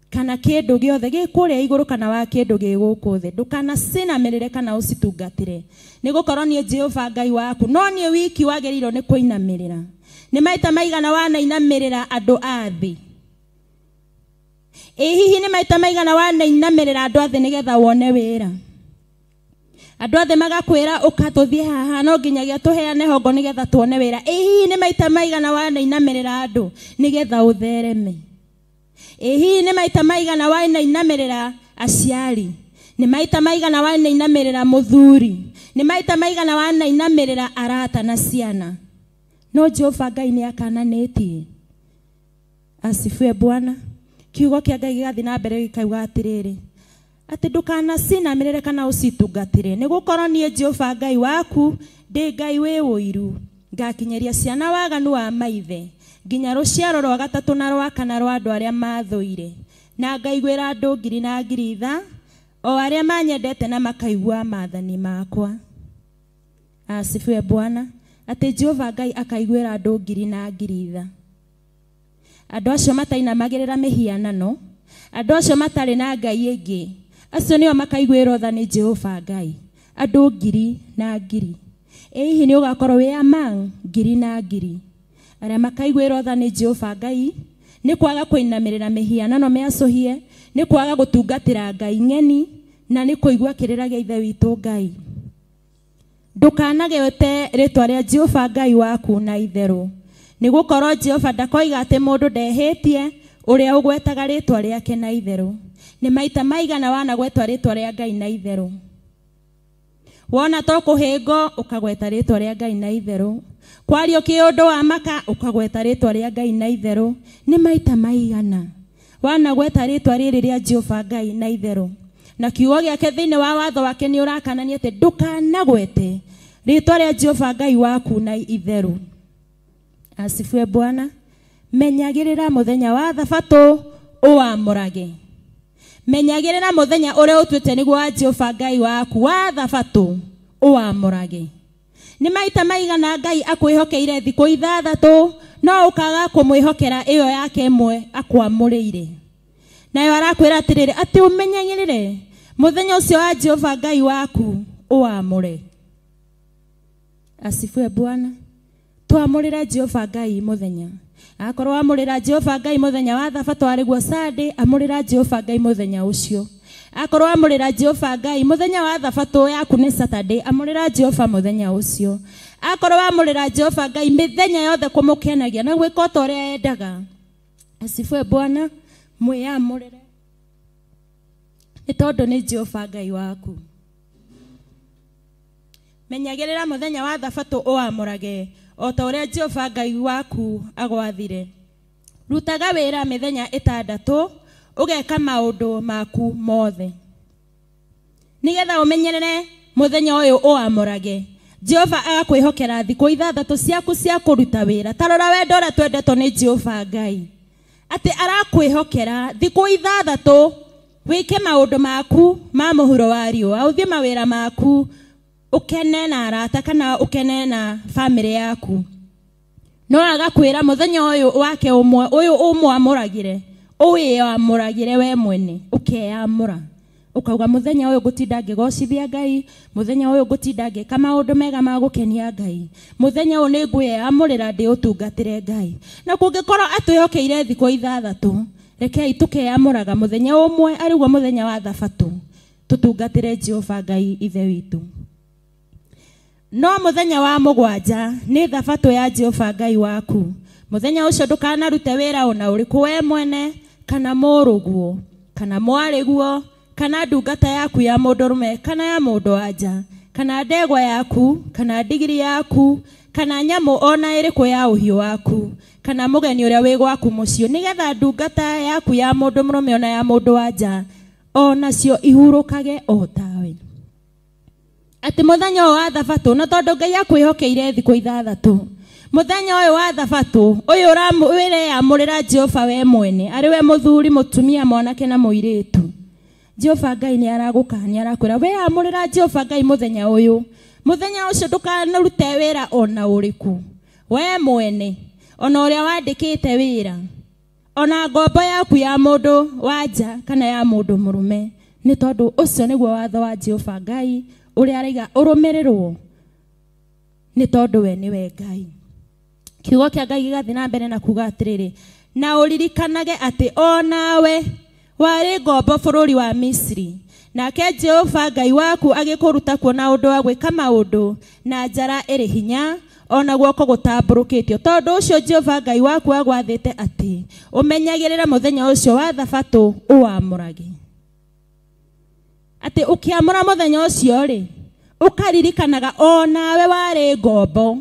kana kĩndũ gĩothe gĩkũrĩa igũrũ kana wa kĩndũ gĩgũkũ thĩ, ndũkanacinamĩrĩre kana ũcitungatĩre. Nĩ gũkorwo niĩ Jehova Ngai waku, no niĩ wiki wagĩrĩirwo nĩ kũinamĩrĩra. Nĩ maita maigana wanainamĩrĩra andũ a thĩ? Hihi nĩ maita maigana wanainamĩrĩra andũ a thĩ nĩgetha wone wĩra? Andũ a thĩ magakwĩra ũkatũthiĩ haha, no nginyagia tũheane hongo nĩgetha tuone wĩra. Hihi nĩ maita maigana wanainamĩrĩra andũ nĩgetha ũthereme? Hihi nĩ maita maigana wanainamĩrĩra aciari? Nĩ maita maigana wanainamĩrĩra mũthuri? Nĩ maita maigana wanainamĩrĩra arata na ciana? No Jehova Ngai nĩ akananĩtie. Asifiwe Bwana. Kiugo kĩa Ngai gĩgathiĩ na mbere gĩkauga atĩrĩrĩ, atĩ ndũkanacinamĩrĩre kana ũcitungatĩre, nĩ gũkorwo niĩ Jehova Ngai waku ndĩ Ngai wĩ ũiru, ngakinyeria ciana waganu wa maithe nginya rũciaro rwa gatatũ na rwa kana rwa andũ arĩa mathũire, na ngaiguĩra andũ ngiri na ngiri itha o arĩa manyendete na makaigua maathani makwa. Asifiwe Bwana. Atĩ Jehova Ngai akaiguĩra andũ ngiri na ngiri itha. andũ acio matainamagĩrĩra mĩhianano, andũ acio matarĩ na ngai ĩngĩ, acio nĩo makaiguĩrwo tha nĩ Jehova Ngai, andũ ngiri na ngiri. Hihi nĩ ũgakorwo wĩ among ngiri na ngiri arĩa makaiguĩrwo tha nĩ Jehova Ngai, nĩ kwaga kũinamĩrĩra mĩhianano mĩacũhie, nĩ kwaga gũtungatĩra ngai ng'eni, na nĩ kũigua kĩrĩra gĩa ithe witũ Ngai. Ndũkanagete rĩtwa rĩa Jehova Ngai waku na itherũ, nĩ gũkorwo Jehova ndakoiga atĩ mũndũ ndehĩtie ũrĩa ũgwetaga rĩtwa rĩake na itherũ. Nĩ maita maigana wanagwetwa rĩtwa rĩa Ngai na itherũ? Wona to kũhĩngo ũkagweta rĩtwa rĩa Ngai na itherũ, kwario kĩũndũ wa maka ũkagweta rĩtwa rĩa Ngai na itherũ. Nĩ maita maigana wanagweta rĩtwa rĩrĩ rĩa Jehova Ngai na itherũ? Na kiugo gĩake thĩinĩ wa watho wake nĩ ũrakanania atĩ ndũkanagwete rĩtwa rĩa Jehova Ngai waku na itherũ. Asifiwe Bwana. Menyagĩrĩra mũthenya wa Thabatũ ũwamũrage. Menyagĩrĩra mũthenya ũrĩa ũtuĩte nĩguo wa Jehova Ngai waku wa Thabatũ ũwamũrage. Nĩ maita maigana Ngai akwĩhokeire thikũ 6, no ũkaga kũmwĩhokera ĩyo yake ĩmwe akwamũrĩire. Nayo arakwĩra atĩrĩrĩ atĩ ũmenyagĩrĩre mũthenya ũcio wa Jehova Ngai waku ũwamũre. Asifiwe Bwana. Twamũrĩre Jehova Ngai mũthenya. Akorwo amũrĩra Jehova Ngai mũthenya wa Thabatũ arĩguo Sunday, amũrĩra Jehova Ngai mũthenya ũcio. Akorwo amũrĩra Jehova Ngai mũthenya wa Thabatũ yaku nĩ Saturday, amũrĩra Jehova mũthenya ũcio. Akorwo amũrĩra Jehova Ngai mĩthenya yothe kũmũkenagia na gwĩka ũrĩa endaga. Asifiwe Bwana. Mwĩamũrĩre nĩ tondũ nĩ Jehova Ngai waku. Menyagĩrĩra mũthenya wa Thabatũ ũwamũrage o ta ũrĩa Jehova Ngai waku agwathire. Rutaga wĩra mĩthenya 6, ũgeka maũndũ maku mothe, nĩgetha ũmenyerere mũthenya ũyũ ũwamũrage. Jehova agakwĩhokera thikũ 6 ciaku cia kũruta wĩra. Tarora wendo ũrĩa twendetwo nĩ Jehova Ngai, atĩ arakwĩhokera thikũ 6 wĩke maũndũ maku ma mũhuro wa riũa, ũthiĩ mawĩra maku, ukene na arata kana ukene na family yaku. No agakwĩra mũthenya ũyũ wake ũmwe ũyũ ũmwamũragire, ũwĩamũragire we mwene, ũkeyamũra. Ukauga mũthenya ũyũ ngũtinda ngĩgocithia Ngai, mũthenya ũyũ ngũtinda ngĩka maũndũ mega ma gũkenia Ngai, mũthenya ũyũ nĩ ngwĩyamũrĩra ndĩ ũtungatĩre Ngai. Na kũngĩkorwo atwĩhokeire thikũ 6, rekei tũkeyamũraga mũthenya ũmwe arĩguo mũthenya wa Thabatũ, tũtungatĩre Jehova Ngai ithe witũ. No mũthenya wa 7 nĩ Thabatũ ya Jehova Ngai waku. Mũthenya ũcio ndũkanarute wĩra ona ũrĩkũ we mwene, kana mũrũguo, kana mwarĩguo, kana ndungata yaku ya mũndũrũme, kana ya mũndũ-wa-nja, kana ndegwa yaku, kana ndigiri yaku, kana nyamũ ona ĩrĩkũ ya ũhiũ waku, kana mũgeni ũrĩa wĩ gwaku mũciĩ, nĩgetha ndungata yaku ya mũndũ-mũrũme ona ya mũndũ-wa-nja onacio ihurũkage o tawe. Atĩ mũthenya wa Thabatũ, na tondũ Ngai akwĩhokeire thikũ 6, mũthenya ũyũ wa Thabatũ ũyũ ũreyamũrĩra Jehova we mwene, arĩ we mũthuri, mũtumia, mwanake na mũirĩtu. Jehova Ngai nĩ aragũkania, arakwĩra weyamũrĩra Jehova Ngai mũthenya ũyũ. Mũthenya ũcio ndũkanarute wĩra ona ũrĩkũ we mwene, ona ũrĩa wandĩkĩte wĩra, ona ngombo yaku ya mũndũ-wa-nja kana ya mũndũ-mũrũme, nĩ tondũ ũcio nĩguo watho wa Jehova Ngai ũrĩa araiga ũrũmĩrĩrwo, nĩ tondũ we nĩwe Ngai. Kiugo kĩa Ngai gĩgathiĩ na mbere na kuga atĩrĩrĩ, na ũririkanage atĩ onawe warĩ ngombo bũrũri wa Misiri, nake Jehova Ngai waku agĩkũruta kuo na ũndũ wa gwĩka maũndũ na njara ĩrĩ hinya, ona guoko gũtambũrũkĩtio. Tondũ ũcio Jehova Ngai waku agwathĩte atĩ ũmenyagĩrĩre mũthenya ũcio wa Thabatũ ũwamũrage. Atĩ ũkĩamũra mũthenya ũcio rĩ, ũkaririkanaga onawe warĩ ngombo.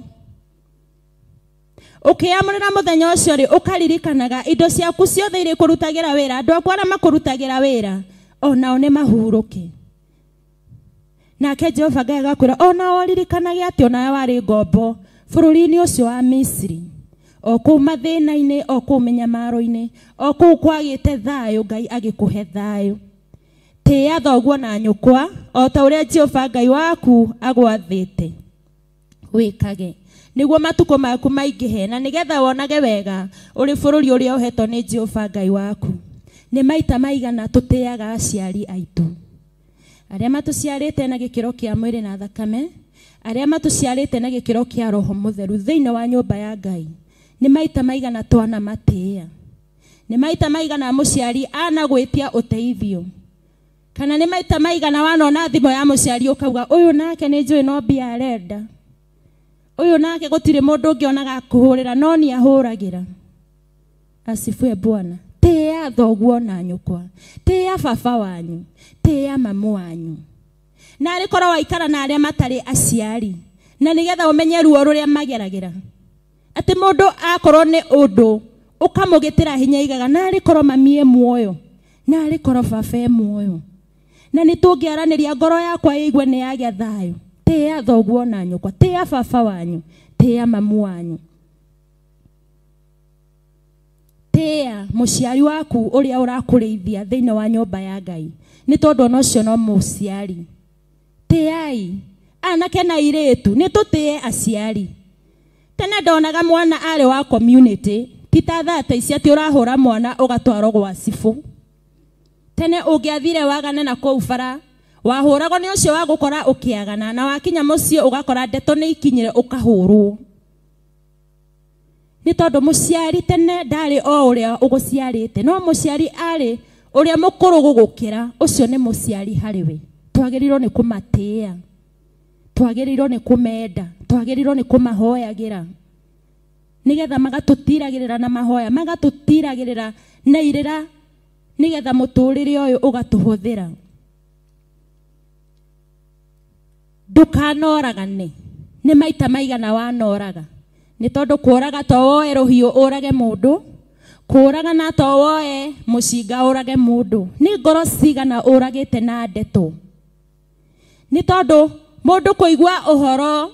Ũkĩamũrĩra mũthenya ũcio rĩ, ũkaririkanaga indo ciaku ciothe irĩ kũrutagĩra wĩra, andũ aku arĩa makũrutagĩra wĩra onao nĩ mahurũke. Nake Jehova Ngai agakwĩra onao ririkanaga atĩ onawe warĩ ngombo bũrũri-inĩ ũcio wa Misiri, o kũu mathĩna-inĩ, o kũu mĩnyamaro-inĩ, o kũu kwagĩte thayũ, Ngai agĩkũhe thayũ. Tĩĩa thoguo na nyũkwa o ta ũrĩa Jehova Ngai waku agwathĩte wĩkage. niguo matuko maku maingĩhe na nigetha wonage wega uri bũrũri ũrĩa ũhetwo nĩ Jehova Ngai waku. Nĩ maita maigana tũtĩaga aciari aitũ arĩa matũciarĩte na gĩkĩro kĩa mwĩrĩ na thakame, arĩa matũciarĩte na gĩkĩro kĩa roho mũtheru thĩinĩ wa nyũmba ya Ngai. Nĩ maita maigana twana matĩa, nĩ maita maigana mũciari anagwĩtia ũteithio, kana nĩ maita maigana wanona thimũ ya mũciari ũkauga ũyũ nake nĩ njũĩ no mbia arenda, ũyũ nake gũtirĩ mũndũ ũngĩ onaga kũhũrĩra no nĩ ahũragĩra. Asifiwe Bwana. Tĩa thoguo na nyũkwa, tĩa baba wanyu, tĩa mamu wanyu. Na arĩkorwo waikara na arĩa matarĩ aciari na nigetha ũmenye ruo rũrĩa mageragĩra, atĩ mũndũ akorwo nĩ ũndũ ũkamũgĩtĩra hinya igaga, na arĩkorwo mamie muoyo, na arĩkorwo baba muoyo, na nĩ tũngĩaranĩria ngoro yakwa ĩigue nĩ yagĩa thayũ. Tĩa thoguo na nyũkwa, tĩa baba wanyu, tĩa mamu wanyu. Tĩa mũciari waku ũrĩa ũrakũrĩithia thĩinĩ wa nyũmba ya Ngai, nĩ tondũ ona ũcio no mũciari. Tĩai anake na airĩtu, nĩ tũtĩe aciari. Tene ndonaga mwana arĩ wa community, ti ta thate ici atĩ ũrahũra mwana ũgatwarwo gwa cibũ. Tene ũngĩathire wagane na kũu bara, wahũragwo nĩ ũcio wa gũkora ũkĩagana, na wakinya mũciĩ ũgakora ndeto nĩ ikinyire ũkahũrwo. Nĩ tondũ mũciari tene ndarĩ o ũrĩa ũgũciarĩte, no mũciari arĩ ũrĩa mũkũrũ gũgũkĩra, ũcio nĩ mũciari harĩwe. Twagĩrĩirwo nĩ kũmatĩa, twagĩrĩirwo nĩ kũmenda, twagĩrĩirwo nĩ kũmahoyagĩra, nigetha magatũtiragĩrĩra na mahoya, magatũtiragĩrĩra na irĩra, nigetha mũtũrĩre ũyũ ũgatũhũthĩra. Ndũkanoragane. Nĩ maita maigana wanoraga? Nĩ tondũ kũraga to woe rũhiũ ũrage mũndũ, kũraga na to woe mũcinga ũrage mũndũ. Nĩ ngoro cigana ũragĩte na ndeto? Nĩ tondũ mũndũ kũigua ũhoro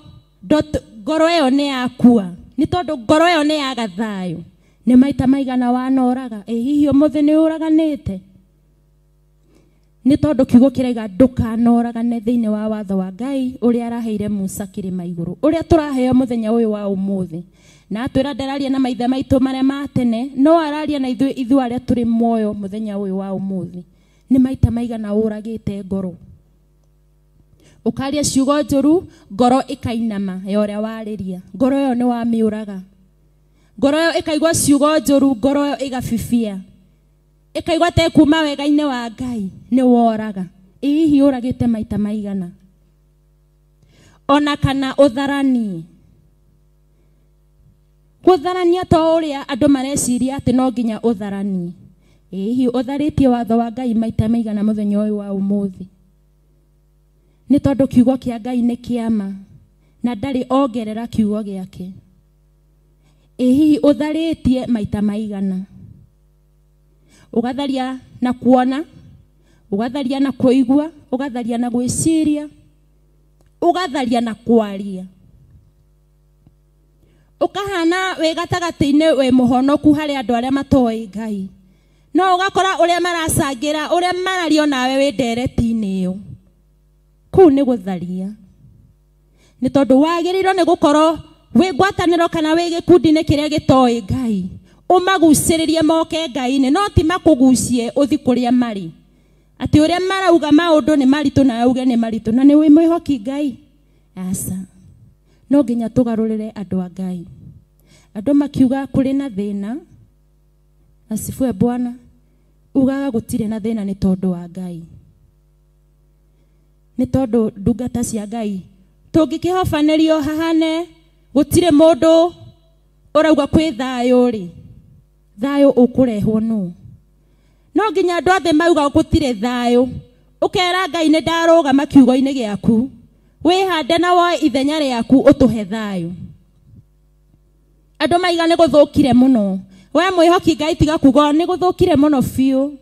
ngoro ĩyo nĩ yakua, nĩ tondũ ngoro ĩyo nĩ yaga thayũ. Nĩ maita maigana wanoraga? Hihi ũmũthĩ nĩ ũraganĩte? Nĩ tondũ kiugo kĩraiga ndũkanoragane thĩinĩ wa watho wa Ngai ũrĩa araheire Musa kĩrĩma igũrũ, ũrĩa tũraheo mũthenya ũyũ wa ũmũthĩ. Na atwĩra ndararia na maithe maitũ marĩa ma tene, no araria na ithuĩ arĩa tũrĩ muoyo mũthenya ũyũ wa ũmũthĩ. Nĩ maita maigana ũragĩte ngoro? Ũkaria ciugo njũru, ngoro ĩkainama ya ũrĩa warĩria, ngoro ĩyo nĩ wamĩũraga. Ngoro ĩyo ĩkaigua ciugo njũru, ngoro ĩyo ĩgabibia, ĩkaigua te kuma wega-inĩ wa Ngai, nĩ woraga. Hihi ũragĩte maita maigana? Ona kana ũtharanie. Gũtharania to ũrĩa andũ mareciria atĩ no nginya ũtharanie. Hihi ũtharĩtie watho wa Ngai maita maigana mũthenya ũyũ wa ũmũthĩ? Nĩ tondũ kiugo kĩa Ngai nĩ kĩama na ndarĩ ongerera kiugo gĩake. Hihi ũtharĩtie maita maigana? Ũgatharia na kuona, ũgatharia na kũigua, ũgatharia na gwĩciria, ũgatharia na kwaria. Ũkahana wĩ gatagatĩ-inĩ wĩ mũhonoku harĩ andũ arĩa matoĩ Ngai, no ũgakora ũrĩa maracangĩra, ũrĩa marario nawe wĩ ndereti-inĩ ĩyo. Kũu nĩ gũtharia. Nĩ tondũ wagĩrĩirwo nĩ gũkorwo wĩ ngwatanĩro kana wĩ gĩkundi-inĩ kĩrĩa gĩtoĩ Ngai, ũmagucĩrĩrie moke Ngai-inĩ, no ti makũgucie ũthi kũrĩa marĩ. Atĩ ũrĩa marauga maũndũ nĩ maritũ na auge nĩ maritũ, na nĩ wĩ mwĩhoki Ngai? Aca. No nginya tũgarũrĩre andũ a Ngai. Andũ makiuga kũrĩ na thĩna, asifiwe Bwana, ugaga gũtirĩ na thĩna nĩ tondũ wa Ngai. Nĩ tondũ ndungata cia Ngai tũngĩkĩhobanĩrio hahane gũtirĩ mũndũ ũrauga kwĩ thayũ rĩ, thayũ ũkũrehwo nũ? No nginya andũ athĩ mauga gũtirĩ thayũ, ũkera Ngai nĩ ndarũgama kiugo-inĩ gĩaku, wĩhande na woe ithenya rĩaku ũtũhe thayũ. Andũ maiga nĩ gũthũkire mũno, we mwĩhoki Ngai tiga kuga nĩ gũthũkire mũno biũ.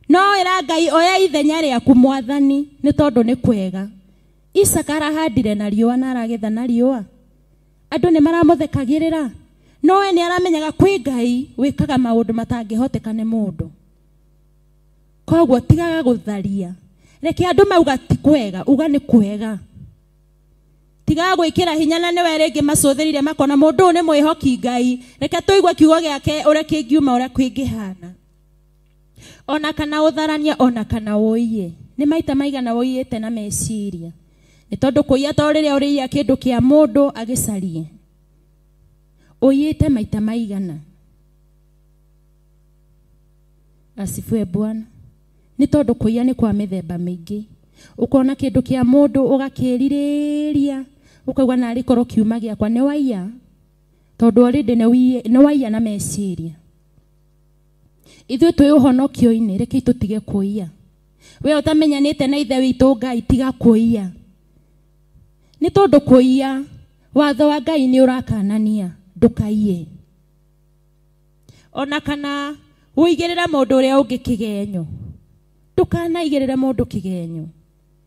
No ĩra Ngai oya ithenya rĩaku Mwathani, nĩ tondũ nĩ kwega. Isaka arahandire na riũa na aragetha na riũa. Andũ nĩ maramũthekagĩrĩra, no we nĩ aramenyaga kwĩ Ngai wĩkaga maũndũ matangĩhoteka nĩ mũndũ. Koguo tigaga gũtharia. Reke andũ mauga ti kwega, uga nĩ kwega. tiga gwikira hinya na niwe ringi macuthirire makona mundu ni mwihoki Ngai reke tuigwe kiugo giake uria kingiuma uria kwingihana ona kana utharania ona kana uiye ni maita maigana uiyite na meciria ni tondu kuiya to riria uriya kindu kia mundu agicarie uiyite maita maigana Asifiwe Bwana. Ni tondu kuiya ni kwa mithemba mingi ukona kindu kia mundu ugakiriria ukauga na rikoro kiuma giakwa ni waiya tondu already ni waiya na meciria ithuĩ twĩ ũhonokio-inĩ reke tutige kuiya we utamenyanĩte na ithe witũ Ngai tiga kuiya ni tondu kuiya watho wa Ngai ni urakanania ndukaiye ona kana uigĩrĩra mũndũ ũrĩa ũngĩ kĩgenyo ndukanaigĩrĩre mũndũ kĩgenyo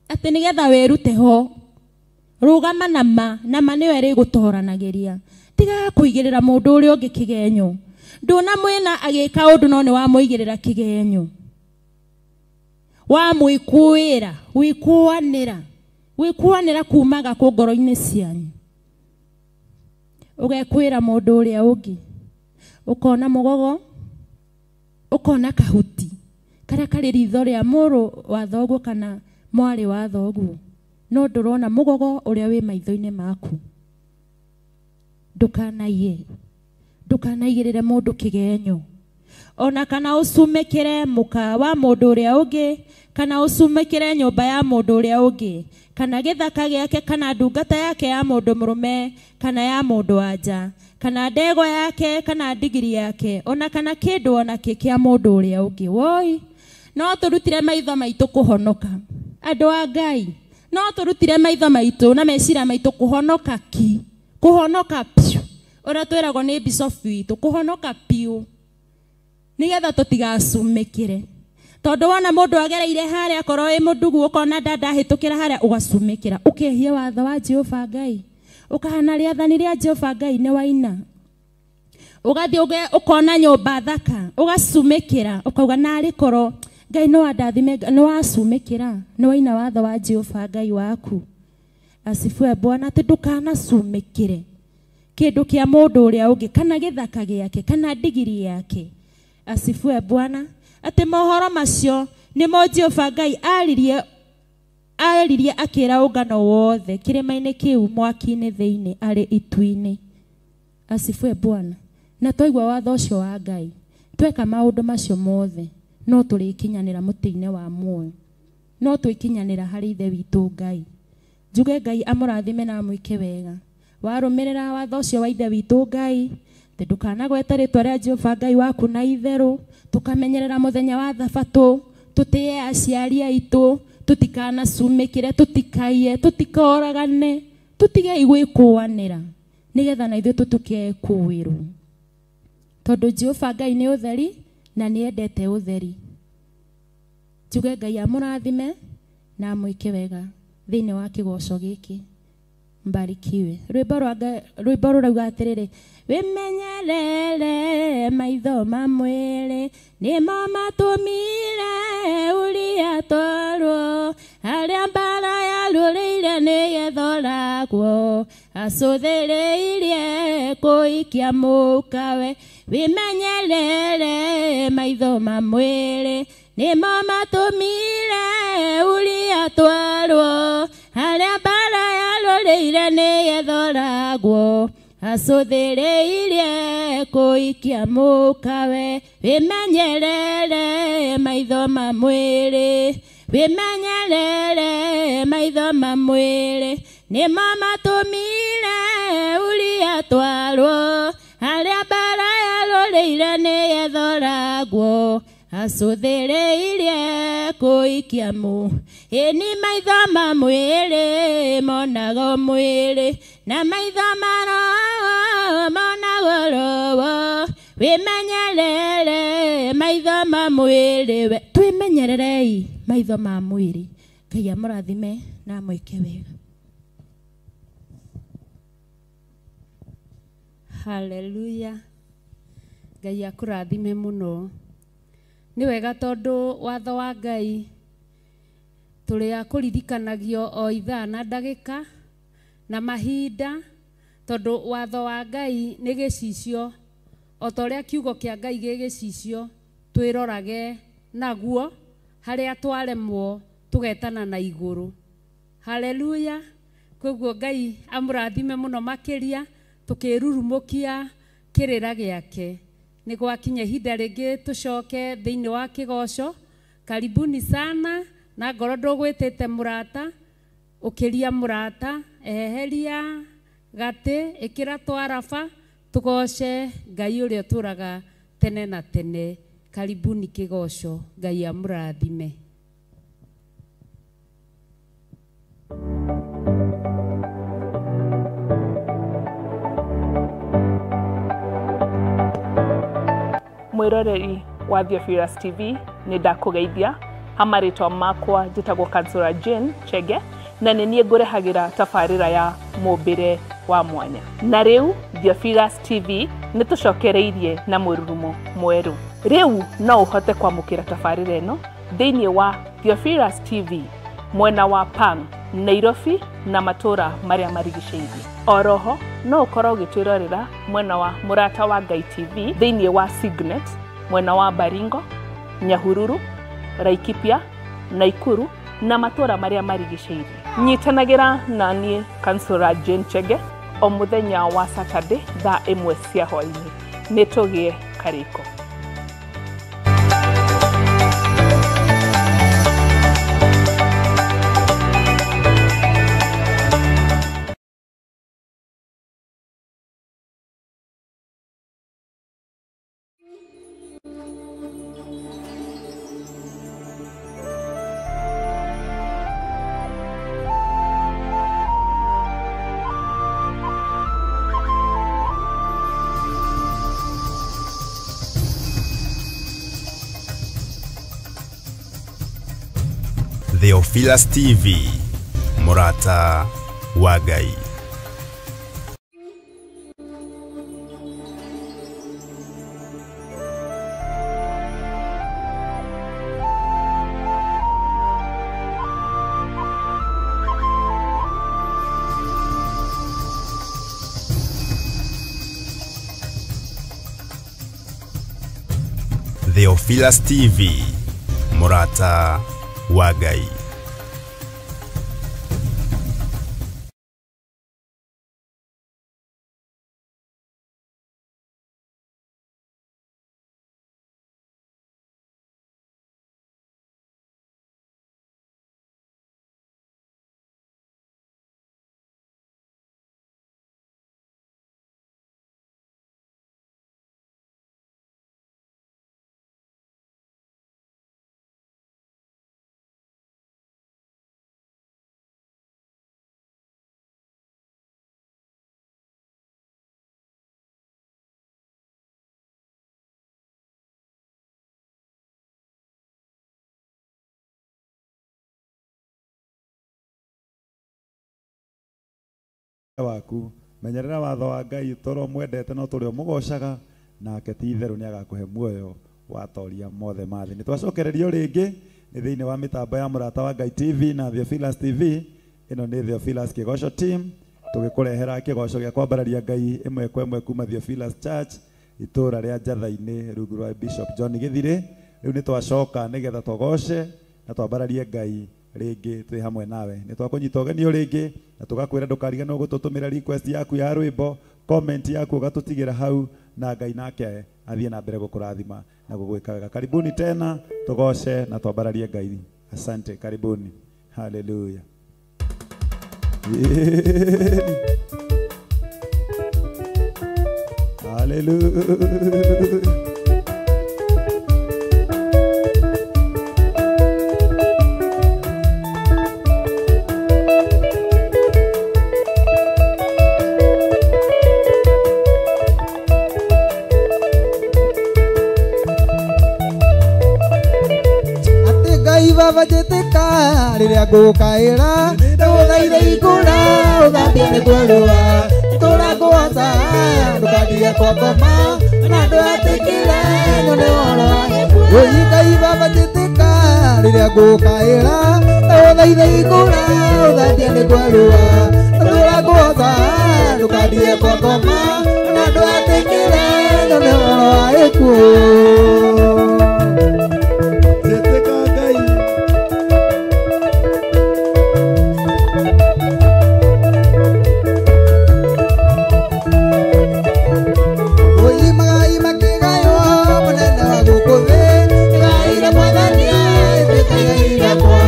atĩ nĩgetha wĩrute ho rugama nama nĩwe rĩgũtoranagĩria tiga kũigĩrĩra mũndũ ũrĩa ũngĩ kĩgenyo ndona mwena agĩka ũndũ no nĩ wamũigĩrĩra kĩgenyo wamwĩkũĩra wĩkũanĩra kumaga kũ ngoro-inĩ cianyu ũgekwĩra mũndũ ũrĩa ũngĩ ũkona mũgogo ukona kahuti karia kari ritho ria muru wa thoguo kana mwari wa thoguo no ndurona mugogo uria wi maitho-ini maku ndukanaigirire mundu kigenyo ona kana ucumikire muka wa mundu uria ungi kana ucumikire nyumba ya mundu uria ungi kana githaka giake kana ndungata yake ya mundu murume kana ya mundu anja kana ndego yake kana ndigiri yake ona kana kindu ona kia mundu uria ungi woi no turutire maitho maitu kuhonoka andu a Ngai no turutire maitho maitu na mecira maitu kuhonoka piu ora twiragwo ni bishop witu kuhonoka piu nigetha tutigacumikire tondu wona mundu agereire haria korwo wi mundugu ukona ndahitukira haria ugacumikira ukehia watho wa Jehova Ngai ukahana riathani ria Jehova Ngai ni waina ugathi ukona nyumba thaka ugacumikira ukauga nari korwo Ngai no andathime no wacumikira ni waina watho wa Jehova Ngai waku Asifiwe Bwana ati ndukanacumikire kindu kia mundu uria ungi kana githaka giake kana ndigiri yake Asifiwe Bwana ati mohoro macio ni mo Jehova Ngai aririe akira ungano wothe kirima-ini kiu mwaki-ini thiini ari itu-ini Asifiwe Bwana na toigwa watho ucio wa Ngai tweka maundu macio mothe no turikinyanira muti-ini wa muoyo no twikinyanira hari ithe witu Ngai njuge Ngai amurathime na mwike wega warumirira watho ucio wa ithe witu Ngai ndukanagweta ritwa ria Jehova Ngai waku na itheru tukamenyerera muthenya wa thabato tutie aciari aitu tutikanacumikire tutikaiye tutikoragane tutige igwikuanira nigetha na ithuĩ tutukie kuwirwo tondu Jehova Ngai ni utheri na ni endete utheri njuge Ngai amurathime na mwike wega thiini wa kigoco giki mbarikiwe rwimbo rurauga atiriri wimenyerere maitho ma mwiri nimo matumire uria twarwo aria mbara yarũrĩire nĩgetha ũragwo acuthĩrĩirie kũikia mũkawe wimenyerere maitho ma mwiri nimo matumire uria twarwo aria mbara yarũrĩire nĩgetha ũragwo acuthĩrĩirie kũikia mũkawe wimenyerere maitho ma mwĩrĩ wimenyerere maitho ma mwĩrĩ nimo matũmire uria twarwo aria mbara yarũrĩire nĩgetha ũragwo acuthĩrĩirie kũikia ĩni maitho ma mwĩrĩ monaga mwĩrĩ na maitho ma roho monaga roho wimenyerere maitho ma mwĩrĩ twĩmenyererei maitho ma mwĩrĩ Ngai amũrathime na mwĩke wega. Haleluya. Ngai akũrathime mũno. Ni wega tondu watho wa Ngai turi akũririkanagio o ithaa na ndagĩka na mahinda tondu watho wa Ngai nĩ gĩcicio o ta ũrĩa kiugo kĩa Ngai gĩ gĩcicio twĩrorage naguo harĩa twaremwo tugetana na igũrũ. Haleluya. Koguo Ngai amũrathime mũno makĩria tukĩrurumũkia kĩrĩra gĩake. Nĩ gwakinya ihinda rĩngĩ tũcoke thĩinĩ wa kĩgoco. Karibuni sana na ngoro ndũgwĩtĩte mũrata ũkĩria mũrata eheria gatĩ ĩkĩra twaraba tugoce Ngai ũrĩa ũtũraga tene na tene. Karibuni kĩgoco. Ngai amũrathime. Mwiroreri wa Theophilus TV nĩ ndakũgeithia hamarĩtwa makwa njĩtagwo Kansura Jane Chege na nĩ niĩ ngũrehagĩra tabarĩra ya mũmbĩre wa mwanya. Na rĩu Theophilus TV nĩ tũcokereirie na mũrurumo mwerũ. Rĩu no ũhote kwamũkĩra tabarĩra ĩno thĩinĩ wa Theophilus TV mwena wa Pang, Nairobi na matũra marĩa marigicĩirie. Oroho no ũkorwo ũgĩtwĩrorera mwena wa Mũrata wa Ngai TV thĩinĩ wa Signet mwena wa Baringo, Nyahururu, Laikipia, Naikuru na matũra marĩa marigicĩirie. Nyitanagĩra na niĩ Kansura Jane Chege o mũthenya wa Saturday thaa 1 cia hwaĩ-inĩ. Nĩ tũgĩe karĩko. Theophilus TV, Mũrata wa Ngai. Theophilus TV, Mũrata wa Ngai. waku menyerera watho wa Ngai toro mwendete no tũrĩ mũgocaga nake ti itherũ nĩ agakũhe muoyo watoria mothe mathĩ. Nĩ twacokererio rĩngĩ nĩ thĩinĩ wa mĩtambo ya Mũrata wa Ngai TV na Theophilus TV. Ĩno nĩ Theophilus Kĩgoco team tũgĩkũrehera kĩgoco gĩa kwambararia Ngai ĩmwe kwa ĩmwe kuma Theophilus Church itũra rĩa Njatha-inĩ rungu rwa Bishop John Gĩthirĩ. Rĩu nĩ twacoka nĩgetha tũgoce na twambararie Ngai rĩngĩ twĩ hamwe nawe. Nĩ twakũnyita ũgenio rĩngĩ na tũgakwĩra ndũkariganĩrwo gũtũtũmĩra request yaku ya rwĩmbo, comment yaku ũgatũtigĩra hau na Ngai nake athiĩ na mbere gũkũrathima na gũgwĩka wega. Karibuni tena tũgoce na twambararie Ngai. Asante, karibuni. Hallelujah. Hallelujah. Vajeteka rĩrĩa ngũkaĩra ndũthaire igũra ũthambie nĩguo rũa itũra ngwasa ndũkathiĩ kwa ngoma na ndwetĩkĩre ĩno nĩ ũhoro wa Ngai. Ngai vajeteka rĩrĩa ngũkaĩra ndũthaire igũra ũthambie nĩguo rũa turakuoza ndukathiĩ kwa ngoma na ndwetĩkĩre no nĩ ũhoro wa gĩkuũ. Njĩtĩka Ngai. Ũimagai makĩgaywo mũnene wa gũkũ thĩ, ĩgaĩire Mwathania ĩtĩkĩire kwa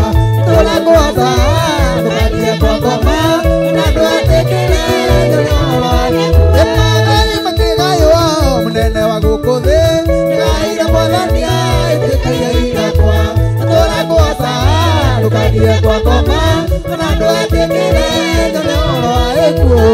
tũrakuoza ndũgathiĩ kwa ngoma na ndwetĩkĩre no nĩ ũhoro wa gĩkuũ. Ĩmagai makĩgaywo mũnene wa gũkũ thĩ, ĩgaĩire Mwathania ĩtĩkĩire kwa tũrakuoza ndũgathiĩ kwa ngoma na ndwetĩkĩre no nĩ ũhoro wa gĩkuũ.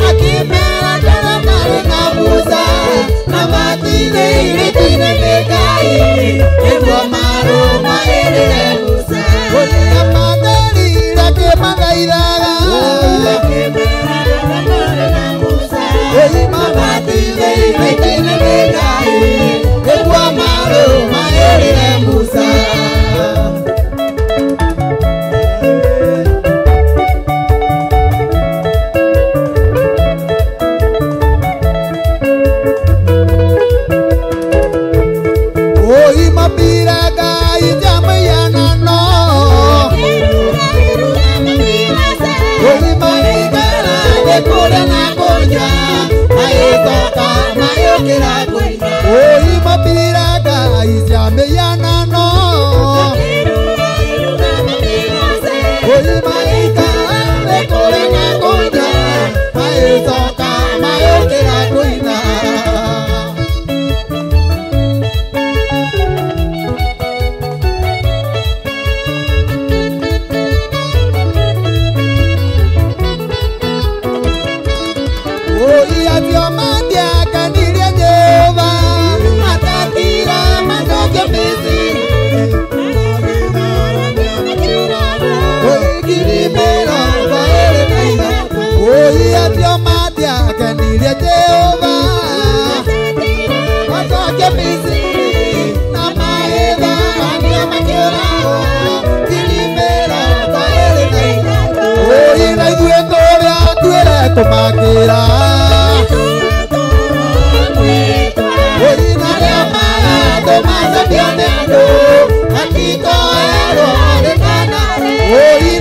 Akimera tena mari na musa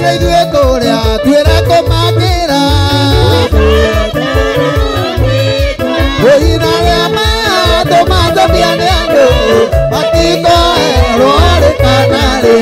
Twira ithuĩ kũrĩa twĩra kũmakĩra Wĩina rĩa matũ matũmia nĩ andũ matikoerwo rĩ kana rĩ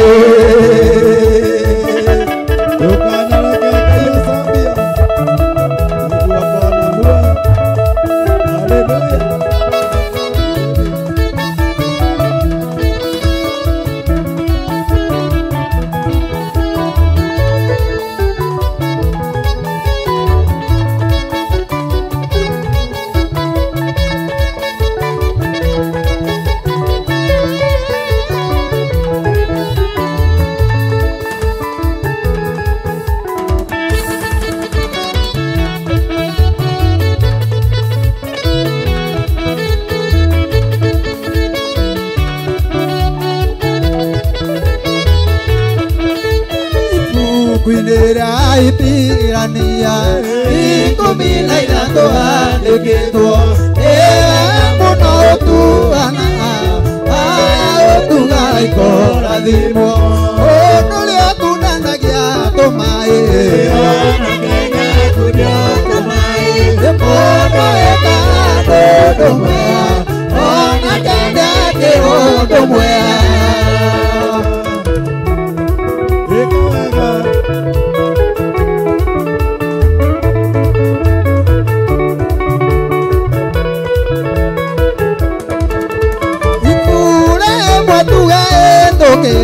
Kwinera ipirania ikumina ithatũ handĩkĩtwo mũno ũtuana aya ũtuga ikorathimwo ũndũ ũrĩa kunanagia tũmaĩ mũndũ eka ũndũ mwega ona kenda kĩũndũ mwega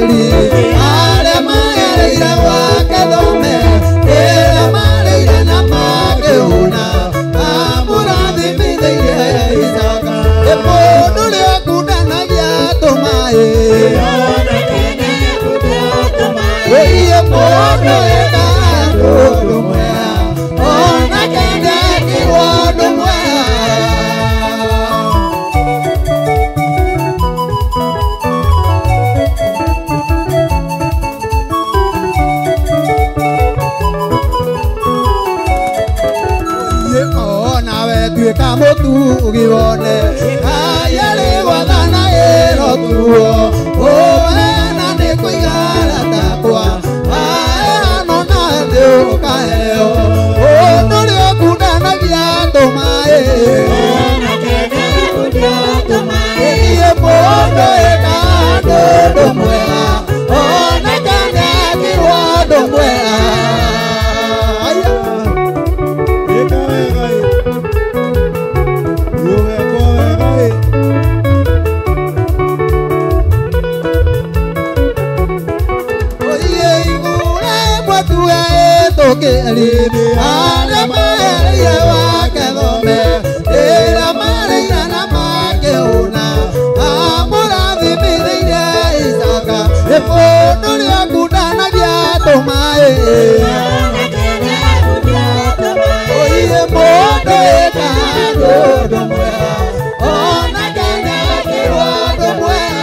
Arĩa magereire wake thome ĩrĩa marĩire na makĩhũna amũrathimithĩire Isaka mũndũ ũrĩa ũkundanagia tũmaĩ wĩiye mũndũ eka ũndũ mwega ona kenda ekirwo ũndũ mwega Kamutugi wone ayale wadana erotuo oena ne kuigara takwa aeno na deu kaeo onore okundana vya tomae ona kene kudia tomae ye bodo eka do mwega ona kene kiwa do mwega Arĩa magereire wake thome ĩrĩa marĩire na makĩhũna amũrathimithĩire Isaka mũndũ ũrĩa ũkundanagia tũmaĩ wĩiye mũndũ eka ũndũ mwega ona kenda ekirwo ũndũ mwega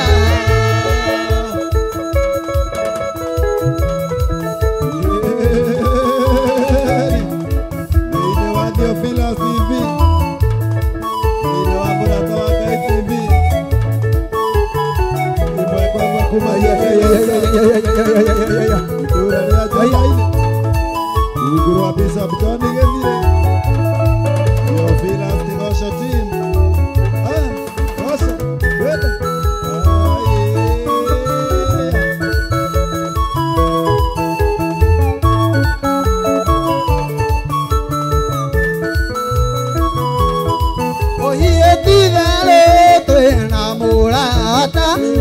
Philas TV, wa Burata wa Kai TV, imewekwa kuma Uguru wa Bishop John Gethire, yo Philas Kigosho team. Kosha, weta.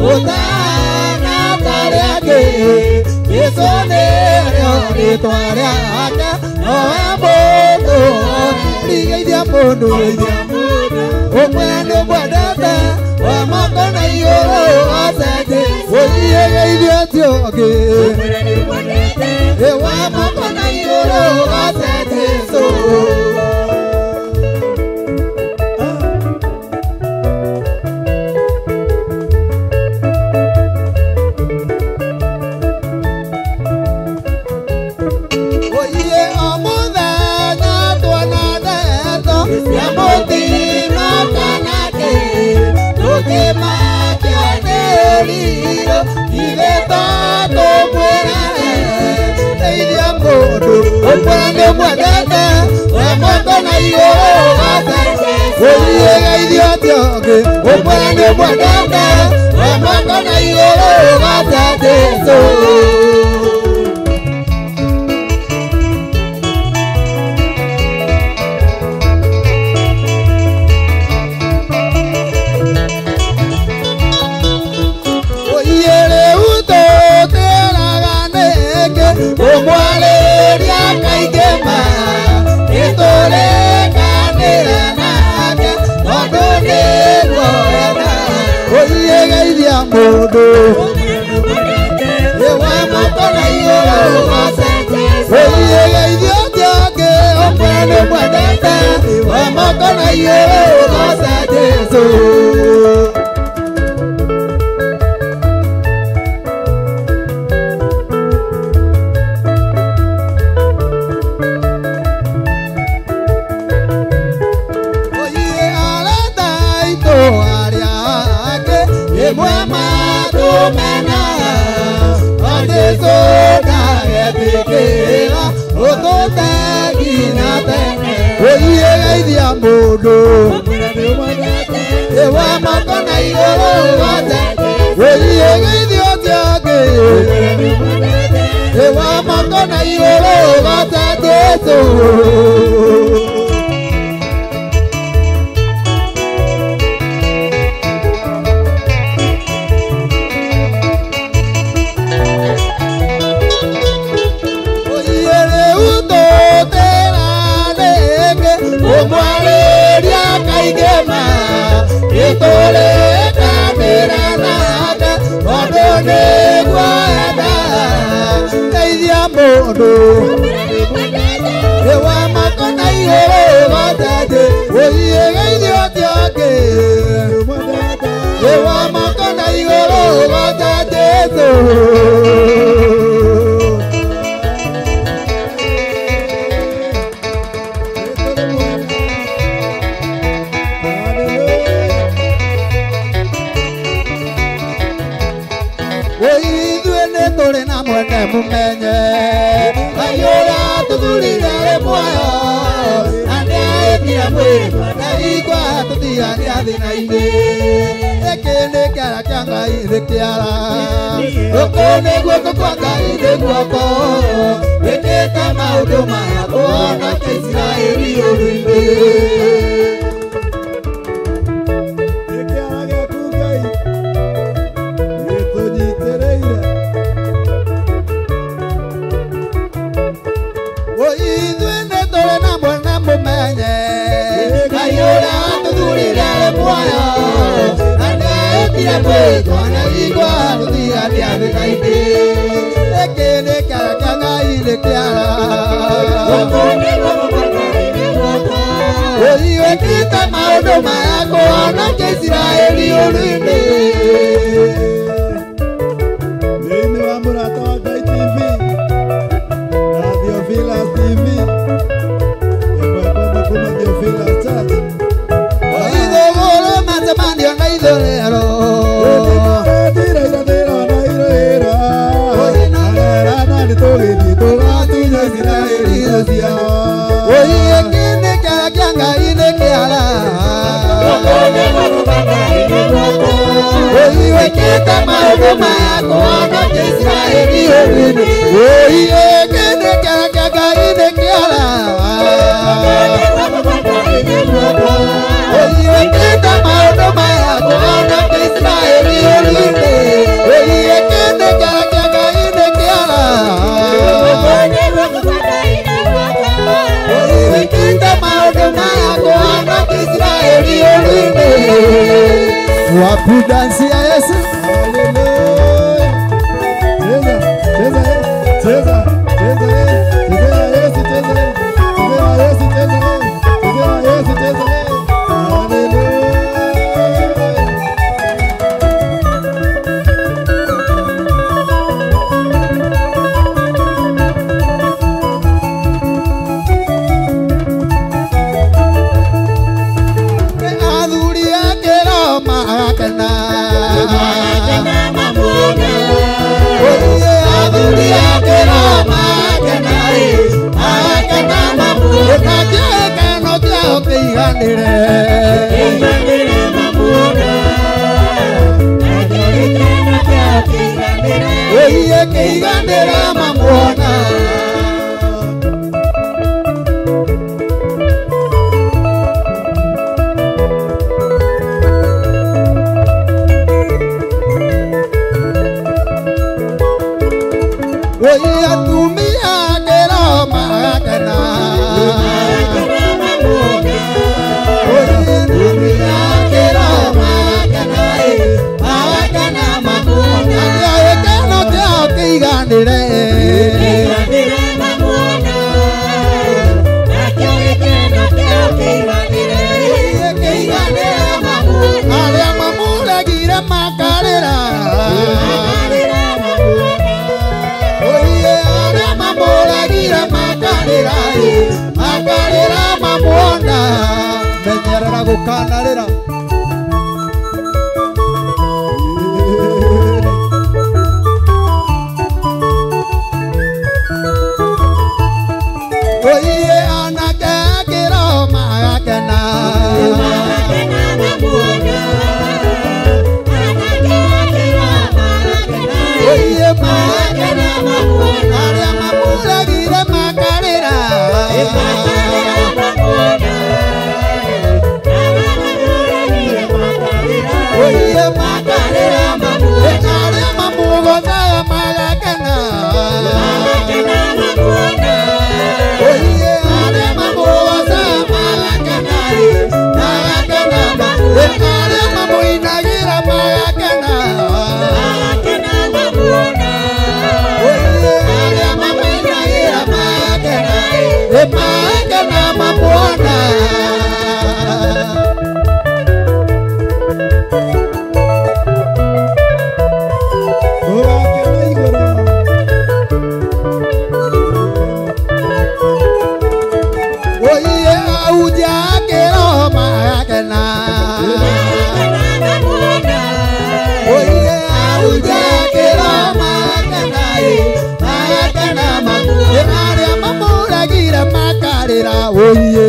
Utana tareke Yesu nĩrĩo rĩĩtwa rĩake nowe mũndũ rĩgeithia mũndũ ũmwe nĩmwendete wa moko na igũrũ acenjĩ ũthiĩ geithia ũcio ũngĩ wa moko na igũrũ acenjĩ Jesũ Ito, Umwende mwendete Wamoko na igoro Gatete Oyiega idiote Umwende mwendete Wamoko na igoro Gatete Modo Ewa mokona igoro Gatete Oyiega idiote Umwende mwendete Wamoko na igoro Gatete Modo Ewa mokona igoro Gatete Oyiega idiote Ewa mokona igoro Gatete Modo Ewa mokona igoro Gatete Oyiega idiote Ewa mokona igoro Gatete Mumenye Ayora tudurire moyo Ane kia mwema Na igwa tutia ni adina ine Ekene kiara kianga ine kiara Okone guoko kwanga ine guoko Weketa maudo maya Kuona Israeli uruime Ekiara kia kugai Eto jitereire Oidwende tole na mwana mumenye Kayora tudurire moyo Ane tira mweto Ane igwa tutia diabe kaide Ekene kiara kianga ile kiara Okone guoko kwanga ine guoko Oiwekita maudo maya Kuona Israeli uruime Leine wa murata wa Gai TV Theophilus TV Kuma Theophilus Church Oidogoro matamani ona idolero Tira na iroera Oina ni togethi Togatunya Israeli cia Oie kine kiara kianga ine kiara Okone guoko kwanga ine guoko Oiweketa maudo maya Kuona Israeli uruime Oie kine kiara kianga ine kiara Oiweketa maudo maya Kuona Israeli uruime Oie kine kiara kianga ine kiara Oiweketa maudo maya Kuona Israeli uruime Wapu dansi ya Yesu Hallelujah Cheza Cheza Cheza Yesu Cheza Yesu Cheza Yesu Cheza Hallelujah Adhuria kero magakena Atumia kero magakena Atumia kero magakena Magakena mamuna Ekeno keo kiganire Aria mamula gira makarera Oye aria mamula gira makarera Makarera mamona Menyerera gukanarira Oye anake akiro magakena Oye magakena aria mamula gira makarera Oye makarera aria mamugoza magakena Oye aria mamugoza magakena aria mamuinagira magakena Oye aria mamuinagira magakena magakena mamona Oye auja kero magakena Oye auja kero magakena magakena aria mamura gira makarera Oye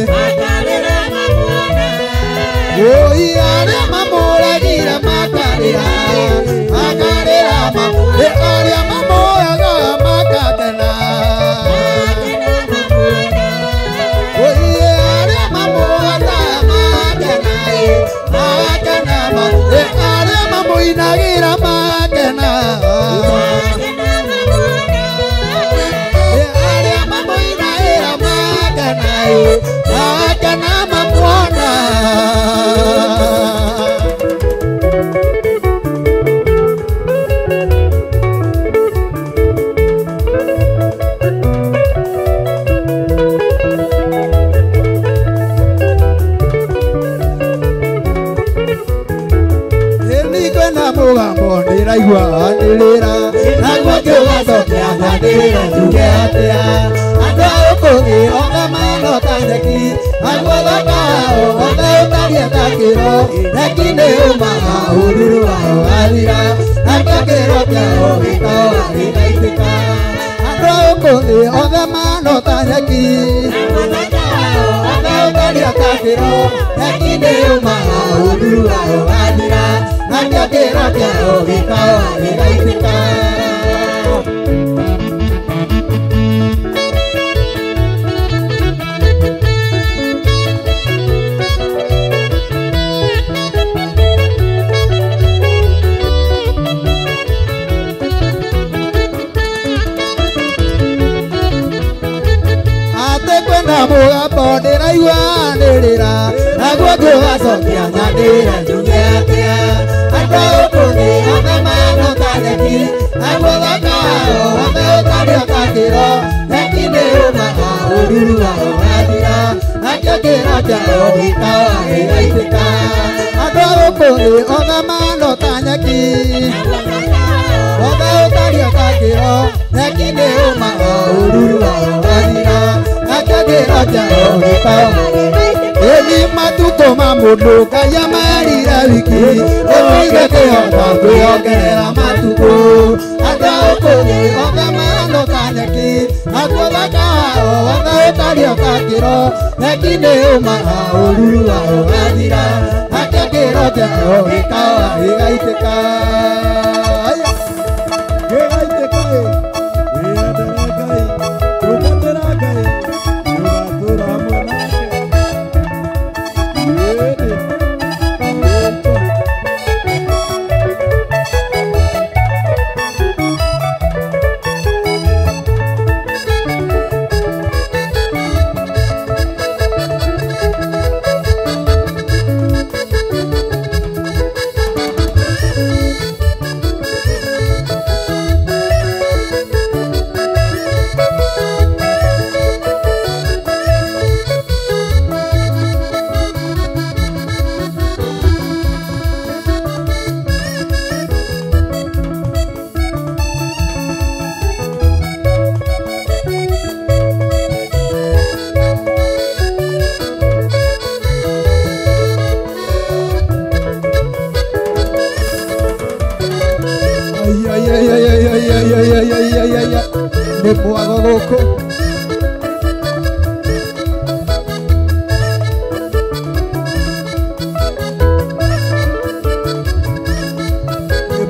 Oye aria mamura gira makarera makarera aria mamura gira magakena Oye aria mamura magakena magakena aria mamuinagira magakena aria mamuinagira magakena magakena mamona Mugambo ndiraigua ndirira nagwo ngiugacokia ngandirira njuge atia andu aukugi othe manota nyeki nagwo thakao othe utaria takiro nyeki ni umaga ururu wao wathira nakio kiro kiao gikao gigaitika andu aukugi othe manota nyeki othe utaria takiro nyeki ni umaga ururu wao wathira nakio kiro kiao gikao gigaitika Mugambo ndiraigua ndirira nagwo ngiugacokia nyandira njuge atia andu aukugi othe manota nyeki nagwo thakao othe utaria takiro nyeki ni umaga ururu wao wathira nakio kiro kiao gikao gigaitika andu aukugi othe manota nyeki othe utaria takiro nyeki ni umaga ururu wao wathira Eni matuko mamundu kaya marira wiki Oiga kihota kwiongerera matuko Anda ukugi othe manota nyeki Naguo thakao othe utaria takiro Nyeki ni umaga ururu wao wathira Nakio kiro kiao gikao gigaitika Gigaitika Wiendere Ngai Tungatĩra Ngai Ego gũkũ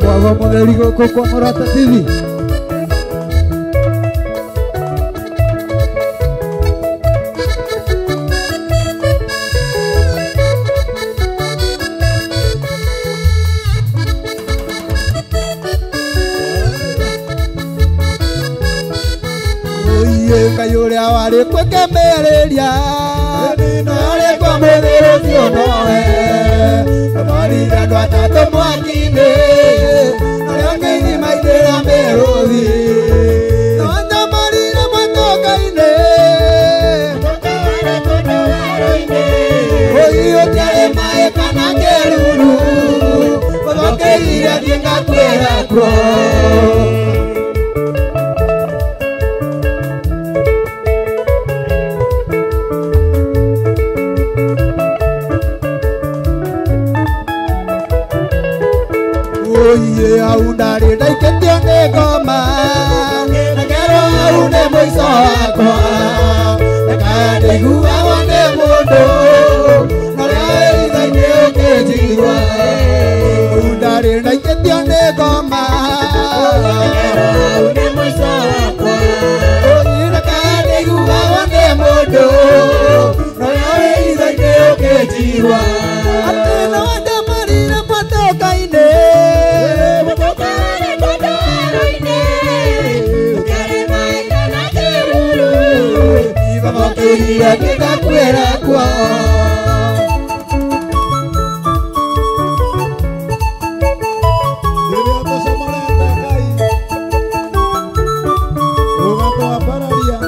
Bwago mũtheri gũkũ kwa Mũrata TV. Ngai ũrĩa warĩ kwĩkemerĩria na arĩ kwa mũthĩrĩ ũcio nowe amarire andũ atatũ mwaki-inĩ arĩa angĩ maitĩra mĩrũthi na marire matoka-inĩ ũi ũtiarĩ maĩ kana kĩruru ũthokeire thiĩ ngakwĩra kuo au ndarĩ ndaikĩtio nĩ ngoma na kero au nĩ mũico wakwa ndakaya ndĩiguagwo nĩ mũndũ norĩa ritho-inĩ ũkĩnjigua au ndarĩ ndaikĩtio nĩ ngoma ndakaya ndĩiguagwo nĩ mũndũ norĩa ritho-inĩ ũkĩnjigua atĩ no ndamarire matoka-inĩ Iria nĩngakwĩra kwao rĩrĩa tũcemorete Ngai ũgatwambararia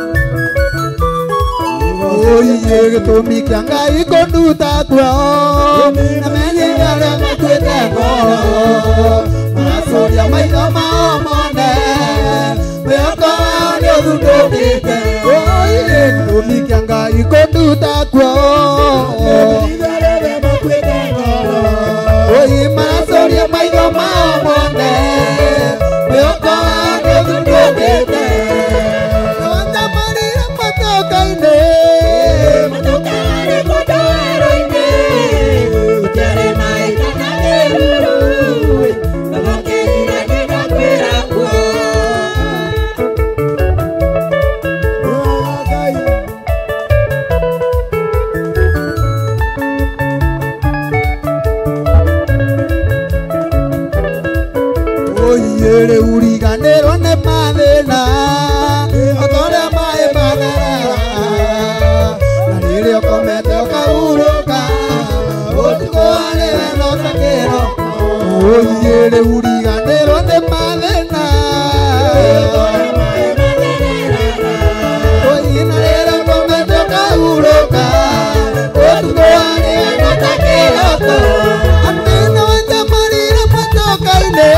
ũiye gĩtũmi kĩa Ngai kũnduta kwao na menyire arĩa matuĩte ngoro maracoria maitho mao mone mwĩhoko wao nĩũthundũkĩte gĩtũmi kĩa Ngai kũnduta kwao ũi maracoria maitho mao mone mwĩhoko wao nĩũthundũkĩte nĩwandamarire matoka-inĩ rĩu uriganĩrwo nĩ mathĩna otorĩa maĩ matherera na rĩrĩa ũkomete ũkahurũka ũtukũ warĩwe no ta kĩroko ũiye rĩu uriganĩrwo nĩ mathĩna ũiye na rĩrĩa ũkomete ũkahurũka ũtukũ warĩwe no ta kĩroko atĩ no wanjamarire matoka-inĩ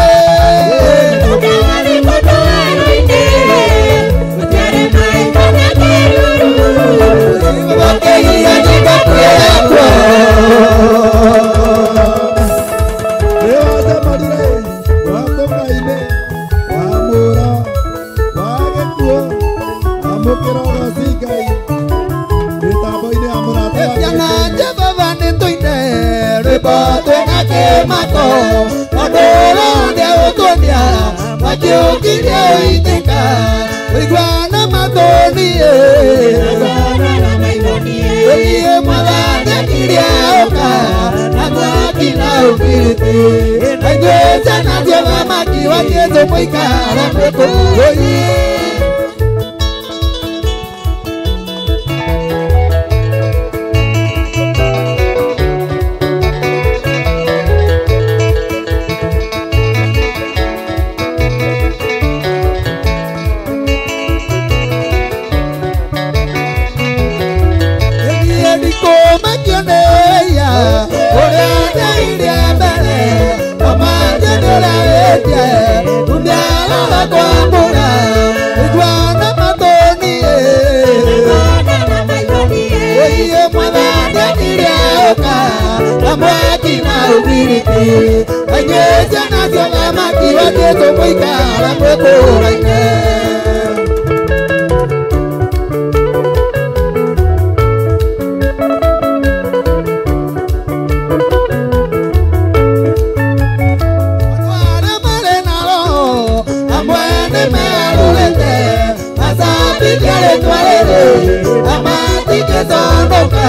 tiare twarere amati ke sondoka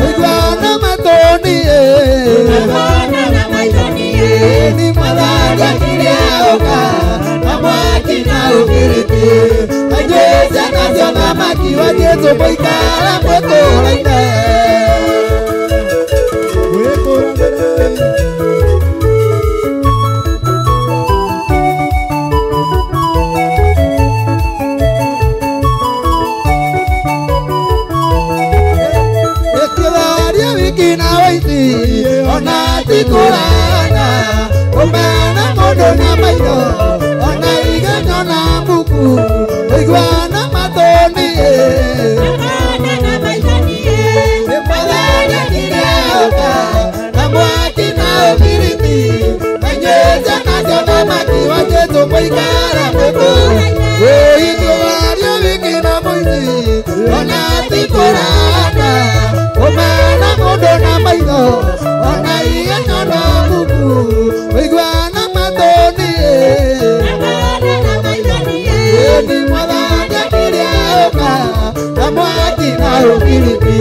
igwana matoni ni madara kirioka amaki na ubiriti ajeja na jona maki wajezo boikara mwekola ina ona tikurana umana modo na maino ona igano na buku igwana matoni na maitani embalanya kirauka na mwaki na obiriti anyeja na jona maki wajeto moikara mweko oigwaria wikina moiti ona tikurana umana modo na maino ona igano na buku igwana matoni ni mwadanya kirauka na mwaki na obiriti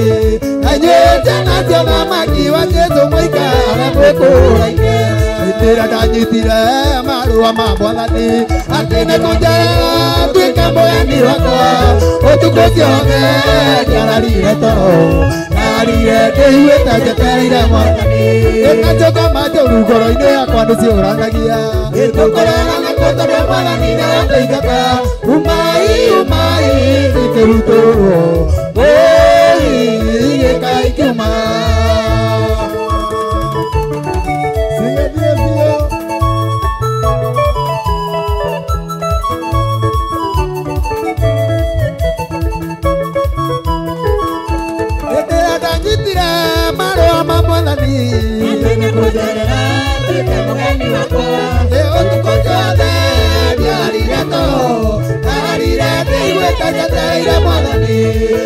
anyeja na jona maki wajeto moikara mweko Tira danyitire marua mabwathani atine kujara twika moyani wakwa utuko ciothe ndiararire toro narire ndiiguite njetereire mwathani ikajogoma njũru ngoro-inĩ yakwa nĩciũranagia gĩtũkũrana nakuo tondũ mwathani nĩarateithĩka umai umai cikĩrutũrwo gĩkaikiuma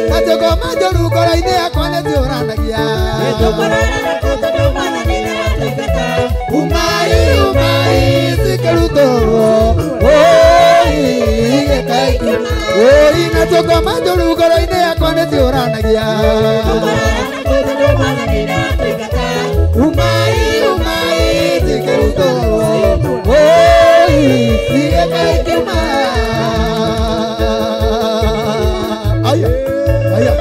Kajogoma njũru ngoro-inĩ yakwa nĩciũranagia umai umai cikĩrutũrwo kajogoma njũru ngoro-inĩ yakwa nĩciũranagia umai umai cikĩrutũrwo igĩkaikiuma aya aya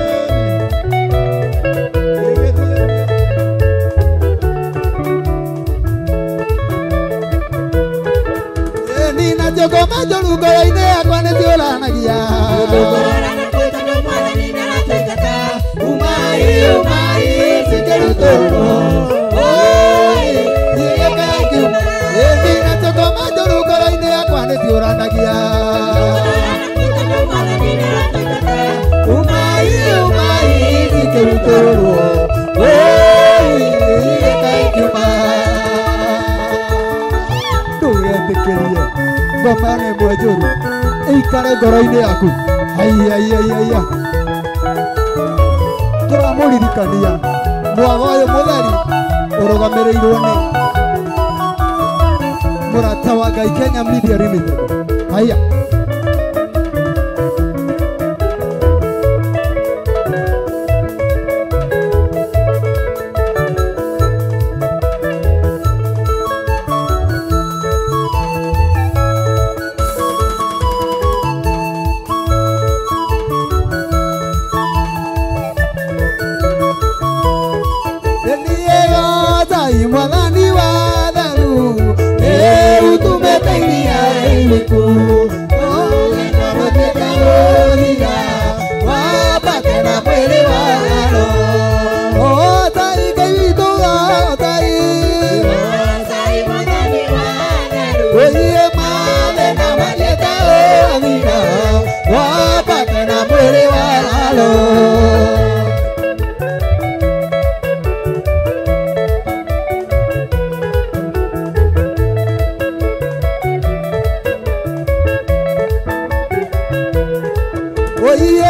nina jogoma njũru ngoro-inĩ yakwa nĩciũranagia umai umai cikĩrutũrwo igĩkaikiuma nina jogoma njũru ngoro-inĩ yakwa nĩciũranagia umai umai cikĩrutũrwo igĩkaikiuma ndũgetĩkĩrie ngoma ĩmwe njũru ĩikare ngoro-inĩ yaku aiaiaiaia tũramũririkania mwaga ũyũ mũtheri ũrũgamĩrĩirwo nĩ mũrata wa Ngai Kenya Media Limited aya mwathani wa tharu utumeteiria iliku ogenarotekarorira wambate na mwĩrĩ waro otai Ngai witũ otai mwathani wa tharu ũthiĩ mathe na marieta ũthira wambate na mwĩrĩ waro Oi,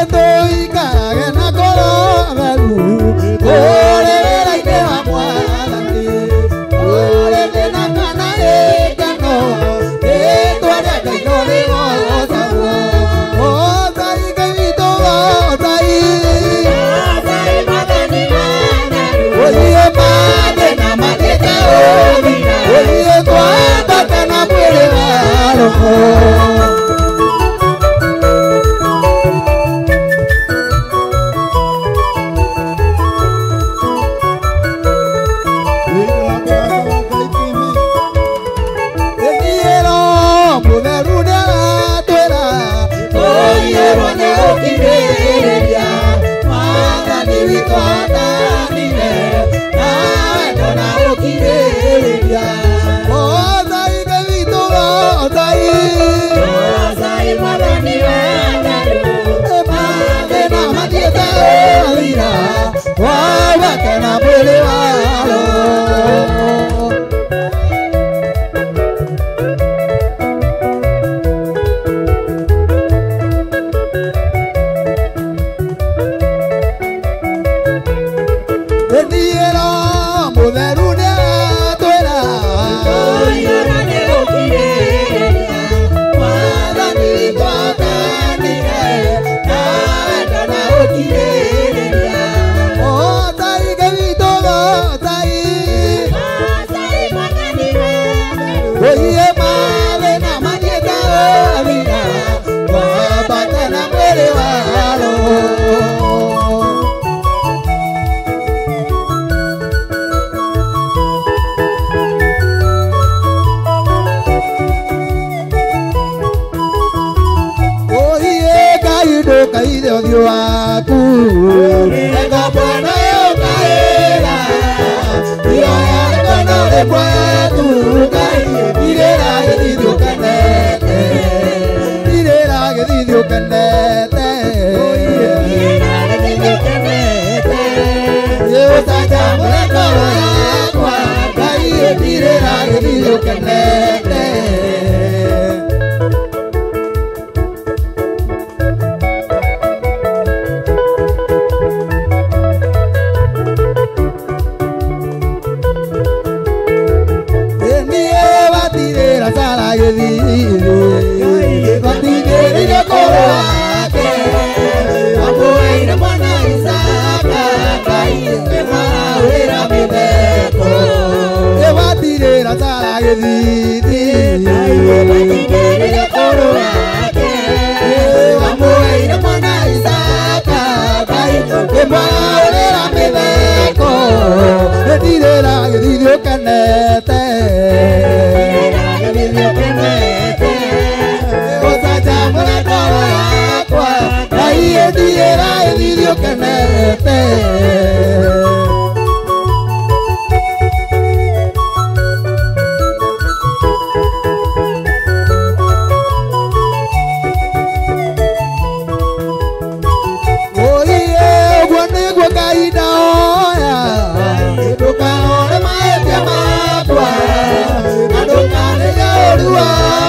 kaithe ũthiũ waku reka mwana yokaĩra iroya rĩkono rĩmwe tu Ngai irĩra gĩthithio kenete irĩra gĩthithio kenete irĩra gĩthithio kenete yũcaja mũrekoro yakwa Ngai irĩra gĩthithio kenete Batirĩire kũrũ wake amũheire mwana Isaka Ngai ĩmahũrĩra mĩtheko ĩbatirĩra Sara gĩthithi batirĩire kũrũ wake amũheire mwana Isaka Ngai ĩmahũrĩra mĩtheko ĩtirĩra gĩthithi ũkenete dirá el video que nete oye guane guacaída oya tocano maete makwa tocane ya orua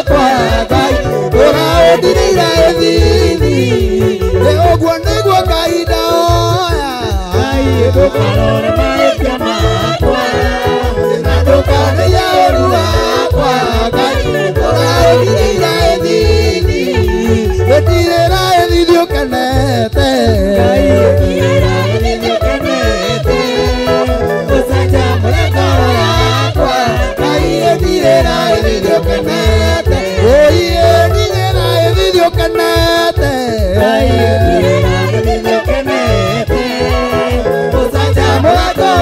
kwa kai ora dirá el video guanegua caída oya ay tocador maestra makwa na tocane ya orua kwa kai ora dirá edini retirera edidio canete ay retirera edidio canete osaja moleka kwa kai retirera edidio canete oye retirera edidio canete ay retirera edidio canete osaja moleka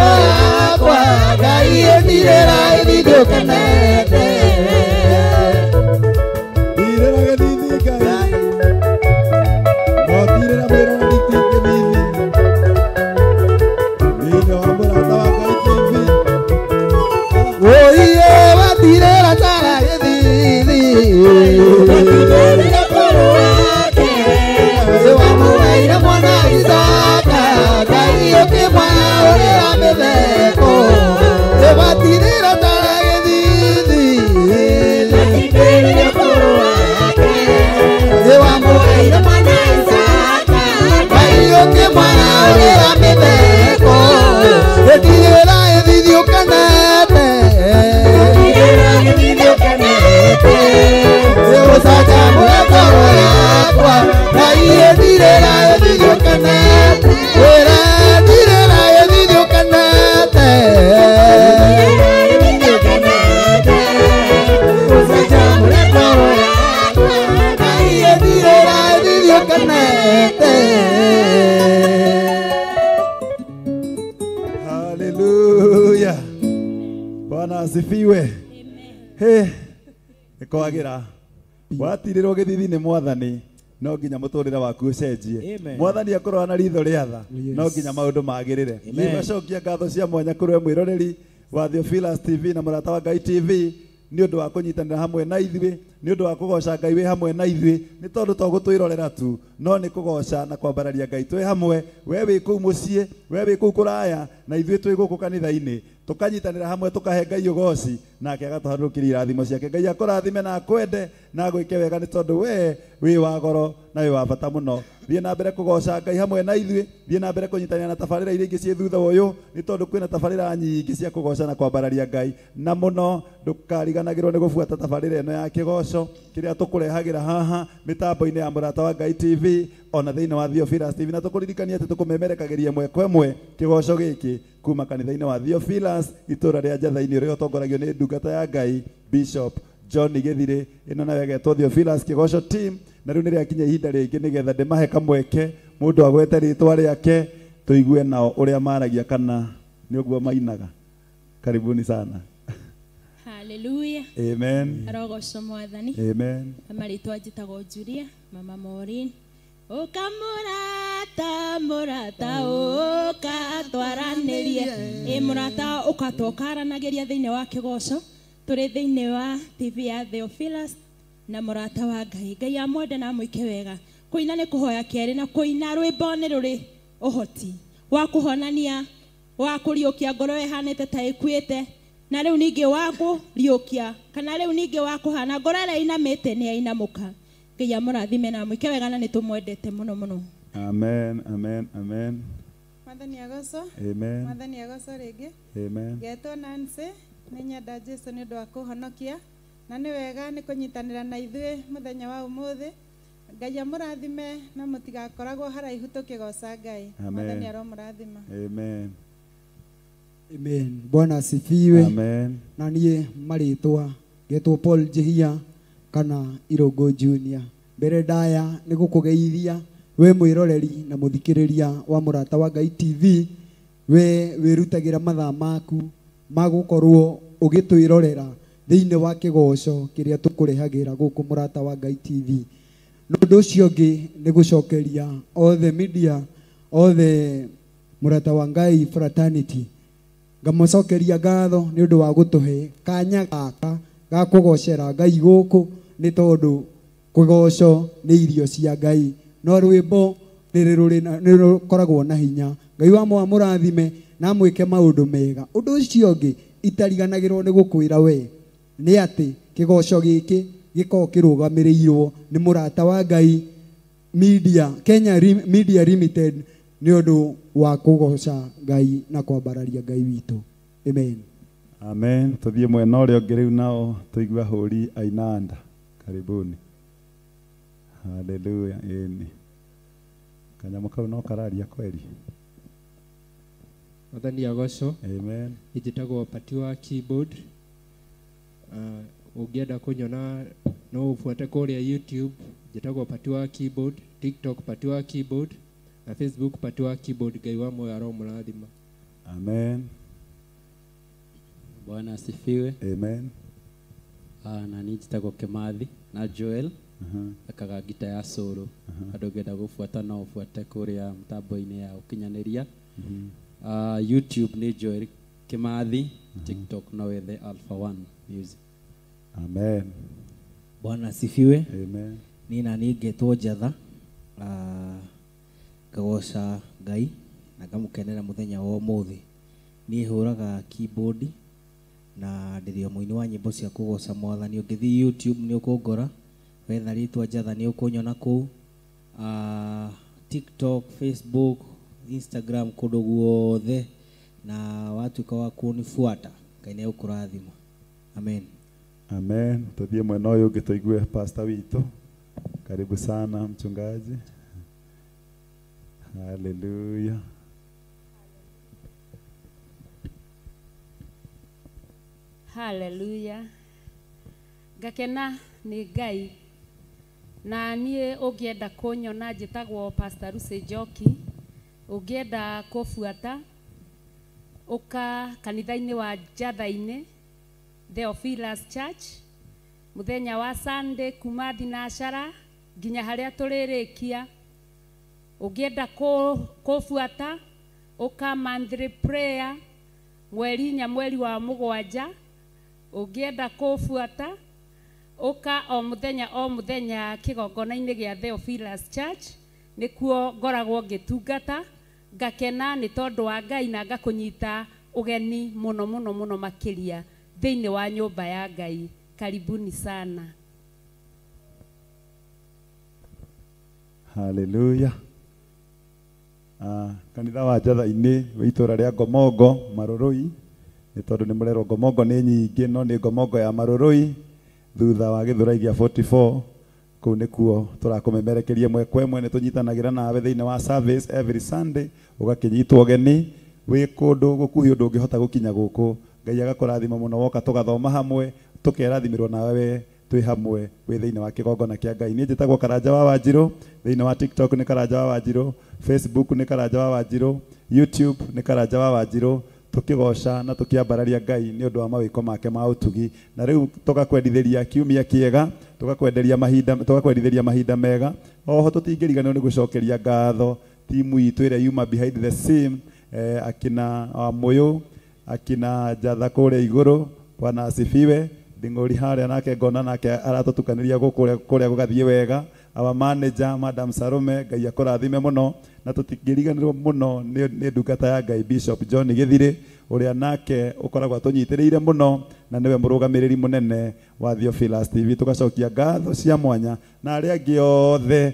kwa kai retirera edidio canete Hallelujah. Bwana asifiwe. He nikoagira watirirwo githithi ni mwathani no nginya muturira waku ucenjie mwathani akorwo na ritho riatha no nginya maundu magirire nimacokia ngatho cia mwanya kuri mwiroreri wa Theophilus TV na Murata wa Ngai TV ni undu wa kunyitanira hamwe na ithuĩ ni undu wa kugoca Ngai we hamwe na ithuĩ ni tondu to gutwirorera tu no ni kugoca na kwambararia Ngai twi hamwe we wi kuu mucie we wi kuu kuraya na ithuĩ twi guku kanitha-ini tukanyitanira hamwe tukahe Ngai ugoci nake agatuharukiria irathimo ciake Ngai akurathime na akwende na agwike wega ni tondu we wi wa goro na wi wa bata muno thie na mbere kugoca Ngai hamwe na ithuĩ thie na mbere kunyitanira na tabarĩra iria ingĩ ciĩ thutha ũyũ ni tondu kwĩna tabarĩra nyingĩ cia kugoca na kwambararia Ngai na muno ndukariganagirwo ni gubuata tabarĩra ĩno ya kĩgoco kĩrĩa tũkũrehagira haha mitambo-inĩ ya Murata wa Ngai TV ona thĩinĩ wa Theophilus TV na tũkũririkania atĩ tũkũmemerekagĩria mweko ĩmwe kĩgoco gĩkĩ kuma kanitha-inĩ wa Theophilus itũra rĩa Njatha-inĩ ũrĩa ũtongoragio nĩ ndungata ya Ngai Bishop John Githire ĩno nayo ĩgetwo Theophilus kĩgoco team na rĩu nĩ rĩakinya ihinda rĩngĩ nĩgetha ndĩmahe kamweke mũndũ agwete rĩtwa rĩake tũigue nao ũrĩa maragia kana nĩ ũguo mainaga. Karibuni sana. Hallelujah. Amen. Arogoco mwathani. Amen. Amaritwa njitagwo Julia, mama Maureen. Ukamurata murata ukatwaranirie murata ukatwakaranagiria thiini wa kigoco turi thiini wa TV ya Theophilus na murata wa Ngai. Ngai amwende na muike wega. Kuina ni kuhoya keri na kuina rwimbo ni ruri uhoti wa kuhonania wa kuriukia ngoro ihanite ta ikuite na riu ningi wa kuriukia kana riu ningi wa kuhana ngoro ira inamite ni inamuka. Ngai amurathime na muike wega na nitumwendete muno muno. Amen, amen, amen. Mwathani agoco. Amen. Mwathani agoco ringi. Amen. Getwo Nancy ni nyenda Jesu ni ndo akuhonokia na ni wega ni kunyitanira na ithuĩ muthenya wa umuthi. Ngai amurathime na mutigakoragwo haraihu tukigoca Ngai. Mwathani aromurathima. Amen. Amen. Bwana asifiwe. Amen. Na niĩ marĩtwa getwo Paul Jehia kana Irungu Junior. Mbere ndaya nĩ gũkũgeithia we mwĩroreri na mũthikĩrĩria wa Mũrata wa Ngai TV, we wĩrutagĩra mathaa maku ma gũkorwo ũgĩtwĩrorera thĩinĩ wa kĩgoco kĩrĩa tũkũrehagĩra gũkũ Mũrata wa Ngai TV. Nũndũ ũcio ũngĩ nĩ gũcokeria othe media, othe Mũrata wa Ngai fraternity, ngamũcokeria ngatho nĩ ũndũ wa gũtũhe kanya gaka ga kũgocera Ngai gũkũ, nĩ tondũ kũgoco nĩ irio cia Ngai, no rwĩmbo nĩ rũkoragwo na hinya. Ngai wa mũrathime na mwĩke maũndũ mega. Ũndũ ũcio ũngĩ itariganagĩrwo nĩ gũkwĩra we nĩ atĩ kĩgoco gĩkĩ gĩkoragwo kĩrũgamĩrĩirwo nĩ Mũrata wa Ngai Media, Kenya Media Limited, nĩ ũndũ wa kũgoca Ngai na kwambararia Ngai witũ. Amen. Amen. Tuthie mwena ũrĩa ũngĩ rĩu nao tuigua hũri ainanda. Karibuni. Hallelujah. Amen. Kanyamũ kau no kararia kweli. Mwathani agoco. Amen. Njĩtagwo Pati wa Keyboard. Ũngĩenda kunyona no ufuate kũrĩa YouTube, njĩtagwo Pati wa Keyboard, TikTok Pati wa Keyboard, na Facebook Pati wa Keyboard. Ngai wa moyo aromũrathima. Amen. Bwana asifiwe. Amen. Na niĩ njĩtagwo Kĩmathi na Joel. Akaga gita ya solo. Andũ ngenda gũbuata no ufuate kũrĩa mtambo-inĩ ya ũkinyanĩria. YouTube ni Joel Kĩmathi, TikTok no wethe Alpha One Music. Amen. Bwana asifiwe. Amen. Nina nĩngetwo Njatha, ngagoca Ngai na ngamukenera muthenya wa ũmũthĩ. Niĩ hũraga keyboard na ndĩrĩ mũini wa nyĩmbo cia kũgoca Mwathani. Ũngĩthiĩ YouTube nĩ ũkũngora, wetha rĩtwa Njatha nĩ ũkũnyona kũu. TikTok, Facebook, Instagram, kũndũ guothe, na watuĩka wa kũnifuata Ngai nĩ ũkũrathima. Amen. Amen. Tuthie mwena ũyũ ũngĩ tuigue pastor witũ. Karibu sana mchungaji. Hallelujah. Hallelujah. Ngakena nĩ Ngai na niĩ ũngĩenda kũnyona njĩtagwo Pastor Lucy Njoki. Ũngĩenda kũbuata ũka kanitha-inĩ wa Njatha-inĩ Theophilus Church muthenya wa Sunday kuma thinacara nginya harĩa tũrĩrĩkia. Ũngĩenda kũbuata ũka monthly prayer mweri nya mweri wa mũgwanja. Ũngĩenda kũbuata ũka o muthenya kĩgongona-inĩ gĩa Theophilus Church, nĩkuo ngoragwo ngĩtungata. Ngakena nĩ tondũ wa Ngai na ngakũnyita ũgeni mũno mũno mũno makĩria thĩinĩ wa nyũmba ya Ngai. Karibuni sana. Hallelujah. Kanitha wa Njatha-inĩ wĩ itũra rĩa Ngomongo Marũrũi, nĩ tondũ nĩ mũrerwo Ngomongo nĩ nyingĩ, no nĩ Ngomongo ya Marũrũi thutha wa Gĩthũrai gĩa 44. Kũu nĩkuo tũrakũmemerekeria ĩmwe kwa ĩmwe. Nĩ tũnyitanagĩra nawe thĩinĩ wa service every Sunday, ũgakĩnyitwo ũgeni wĩ kũndũ gũkuhĩ ũndũ ũngĩhota gũkinya gũkũ. Ngai agakũrathima mũno woka tũgathoma hamwe, tũkerathimirwo nawe twĩ hamwe wĩ thĩinĩ wa kĩgongona kĩa Ngai. Niĩ njĩtagwo Karanja wa Wanjirũ, thĩinĩ wa TikTok nĩ Karanja wa Wanjirũ, Facebook nĩ Karanja wa Wanjirũ, YouTube nĩ Karanja wa Wanjirũ. tukigoca na tukiambararia Ngai ni undu wa mawiko make ma utugi na riu tugakwendithĩria kiumia kiega tugakwendithĩria mahinda mega oho tutingĩriganĩrwo nĩ gũcokeria ngatho timu itu ĩrĩa yuma behind the scene akina Moyo akina Jatha kũrĩa igũrũ Bwana asifiwe Nding'ori harĩa nake ngona nake aratutukaniria kũrĩa gũgathiĩ wega our manager Madam Salome Ngai akũrathime muno na tutingĩriganĩrwo muno nĩ ndungata ya Ngai Bishop John Gĩthirĩ ũrĩa nake ũkoragwo atũnyitĩrĩire muno na nĩwe mũrũgamĩrĩri mũnene wa Theophilus TV tugacokia ngatho cia mwanya na arĩa angĩ othe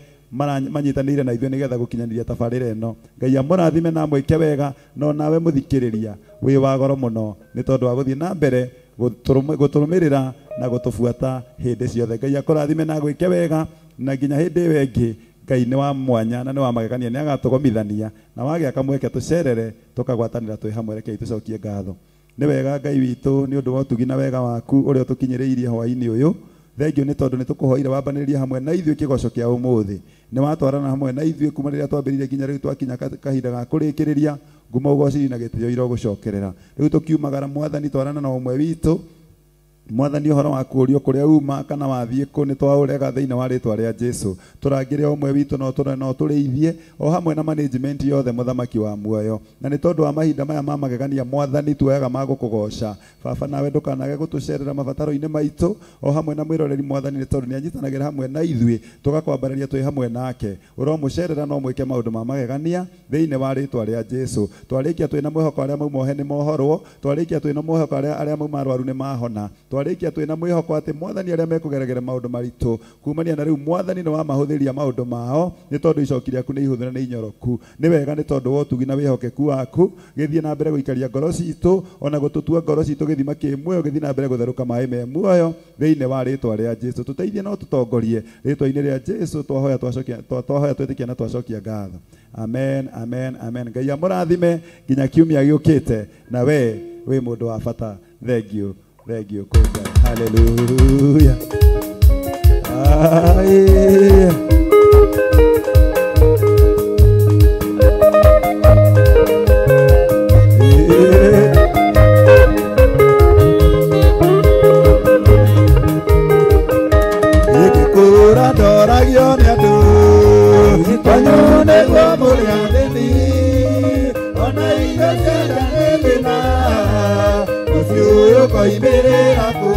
manyitanĩire na ithuĩ nĩgetha gũkinyanĩria tabarĩra ĩno Ngai amũrathime na mwĩke wega no nawe mũthikĩrĩria wĩ wa goro mũno nĩ tondũ wa gũthiĩ na mbere gũtũrũmĩrĩra na gũtũbuata hĩndĩ ciothe Ngai akũrathime na gwĩke wega na nginya hĩndĩ ĩyo ĩngĩ Ngai nĩ wa mwanya na nĩ wa magegania nĩ agatũgomithania na wagĩaka mweke tũcerere tũkagwatanĩra twĩ hamwe rekei tũcokie ngatho nĩ wega Ngai witũ nĩ ũndũ wa ũtugi na wega waku ũrĩa ũtũkinyĩrĩirie hwaĩ-inĩ ũyũ thengio nĩ tondũ nĩ tũkũhoire wambanĩrĩria hamwe na ithuĩ kĩgoco kĩa ũmũthĩ nĩ watwarana hamwe na ithuĩ kuma rĩrĩa twambĩrĩirie nginya rĩu twakinya kahinda ga kũrĩkĩrĩria nguma ũgociri na gĩtĩo irogũcokerera rĩu tũkiumagara Mwathani twarana na ũmwe witũ Mwathani ũhoro wa kũũrio kũrĩa uma kana wathiĩ kũ nĩ twaũrega thĩinĩ wa rĩtwa rĩa Jesũ tũrangĩre ũmwe witũ no tũrĩithie o hamwe na management yothe mũthamaki wa muoyo na nĩ tondũ wa mahinda maya ma magegania Mwathani tuoyaga ma gũkũgoca baba nawe ndũkanage gũtũcerera mabataro-inĩ maitũ o hamwe na mwĩroreri Mwathani nĩ tondũ nĩ anyitanagĩra hamwe na ithuĩ tũgakwambararia twĩ hamwe nake ũromũcerera no mwĩke maũndũ ma magegania thĩinĩ wa rĩtwa rĩa Jesũ twarĩkia twĩ na mwĩhoko arĩa mauma nĩ mohorwo twarĩkia twĩ na mwĩhoko arĩa mauma arwaru nĩ mahona twarĩkia twĩ na mwĩhoko atĩ Mwathani arĩa mekũgeragĩra maũndũ maritũ kumania na rĩu Mwathani nĩ wamahũthĩria maũndũ mao nĩ tondũ icoki rĩaku nĩ ihũthũ na nĩ inyoroku nĩ wega nĩ tondũ wa ũtugi na wĩhokeku waku gĩthiĩ na mbere gũikaria ngoro citũ ona gũtũtua ngoro citũ gĩthima kĩ muoyo gĩthiĩ na mbere gũtherũka maĩ me muoyo thĩinĩ wa rĩtwa rĩa Jesũ tũteithie no tũtongorie rĩtwa-inĩ rĩa Jesũ twahoya twĩtĩkia na twacokia ngatho amen amen amen Ngai amũrathime nginya kiumia gĩũkĩte na we wĩ mũndũ wa bata thengiũ kũngai hallelujah Ikikura ndoragio nĩ andũ kwanyu nĩguo mũrĩ athĩni ona indo cienda nĩ thĩna ũcio ũyũ koimĩrĩra kũ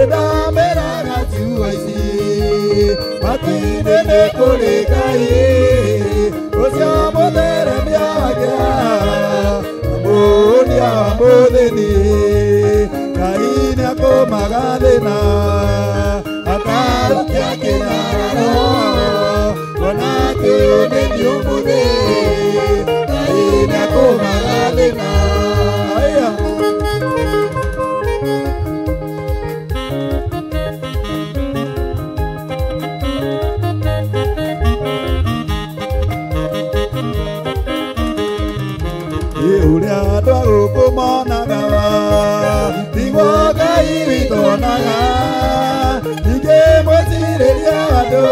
ndameraga ciugo ici matu-inĩ nĩ kũrĩ Ngai ũcio mũtheremia wake mũnia wa mũthĩni Ngai nĩ akũmaga thĩna akarukia kĩnyararo ona kĩũnĩ nĩ ũmũthĩ Ngai nĩ akũmaga thĩna ũrĩa andũ a gũkũ monaga tiguo Ngai witũ onaga ningĩ mwĩcirĩria andũ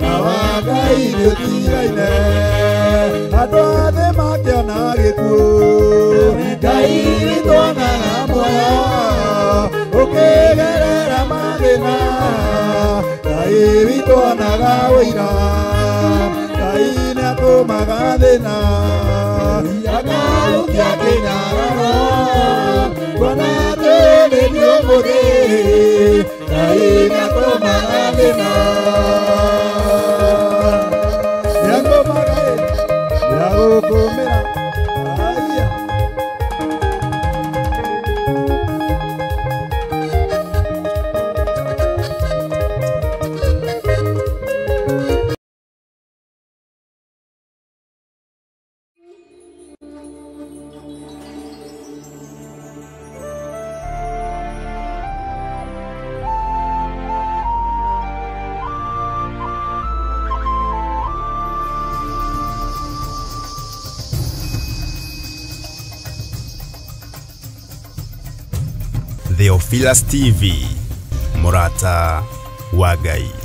na wa Ngai nĩ ũtigaine andũ a thĩ makĩona gĩkuũ Ngai witũ onaga muoyo ũkĩgerera mathĩna Ngai witũ onaga ũira Ngai nĩ atũmaga thĩna akarukia kĩnyararo kuona atĩ nĩ ũmũthĩ Ngai nĩ atũmaga thĩna nĩ atũmaga nĩ agũkũmĩra Theophilus TV, Murata wa Ngai.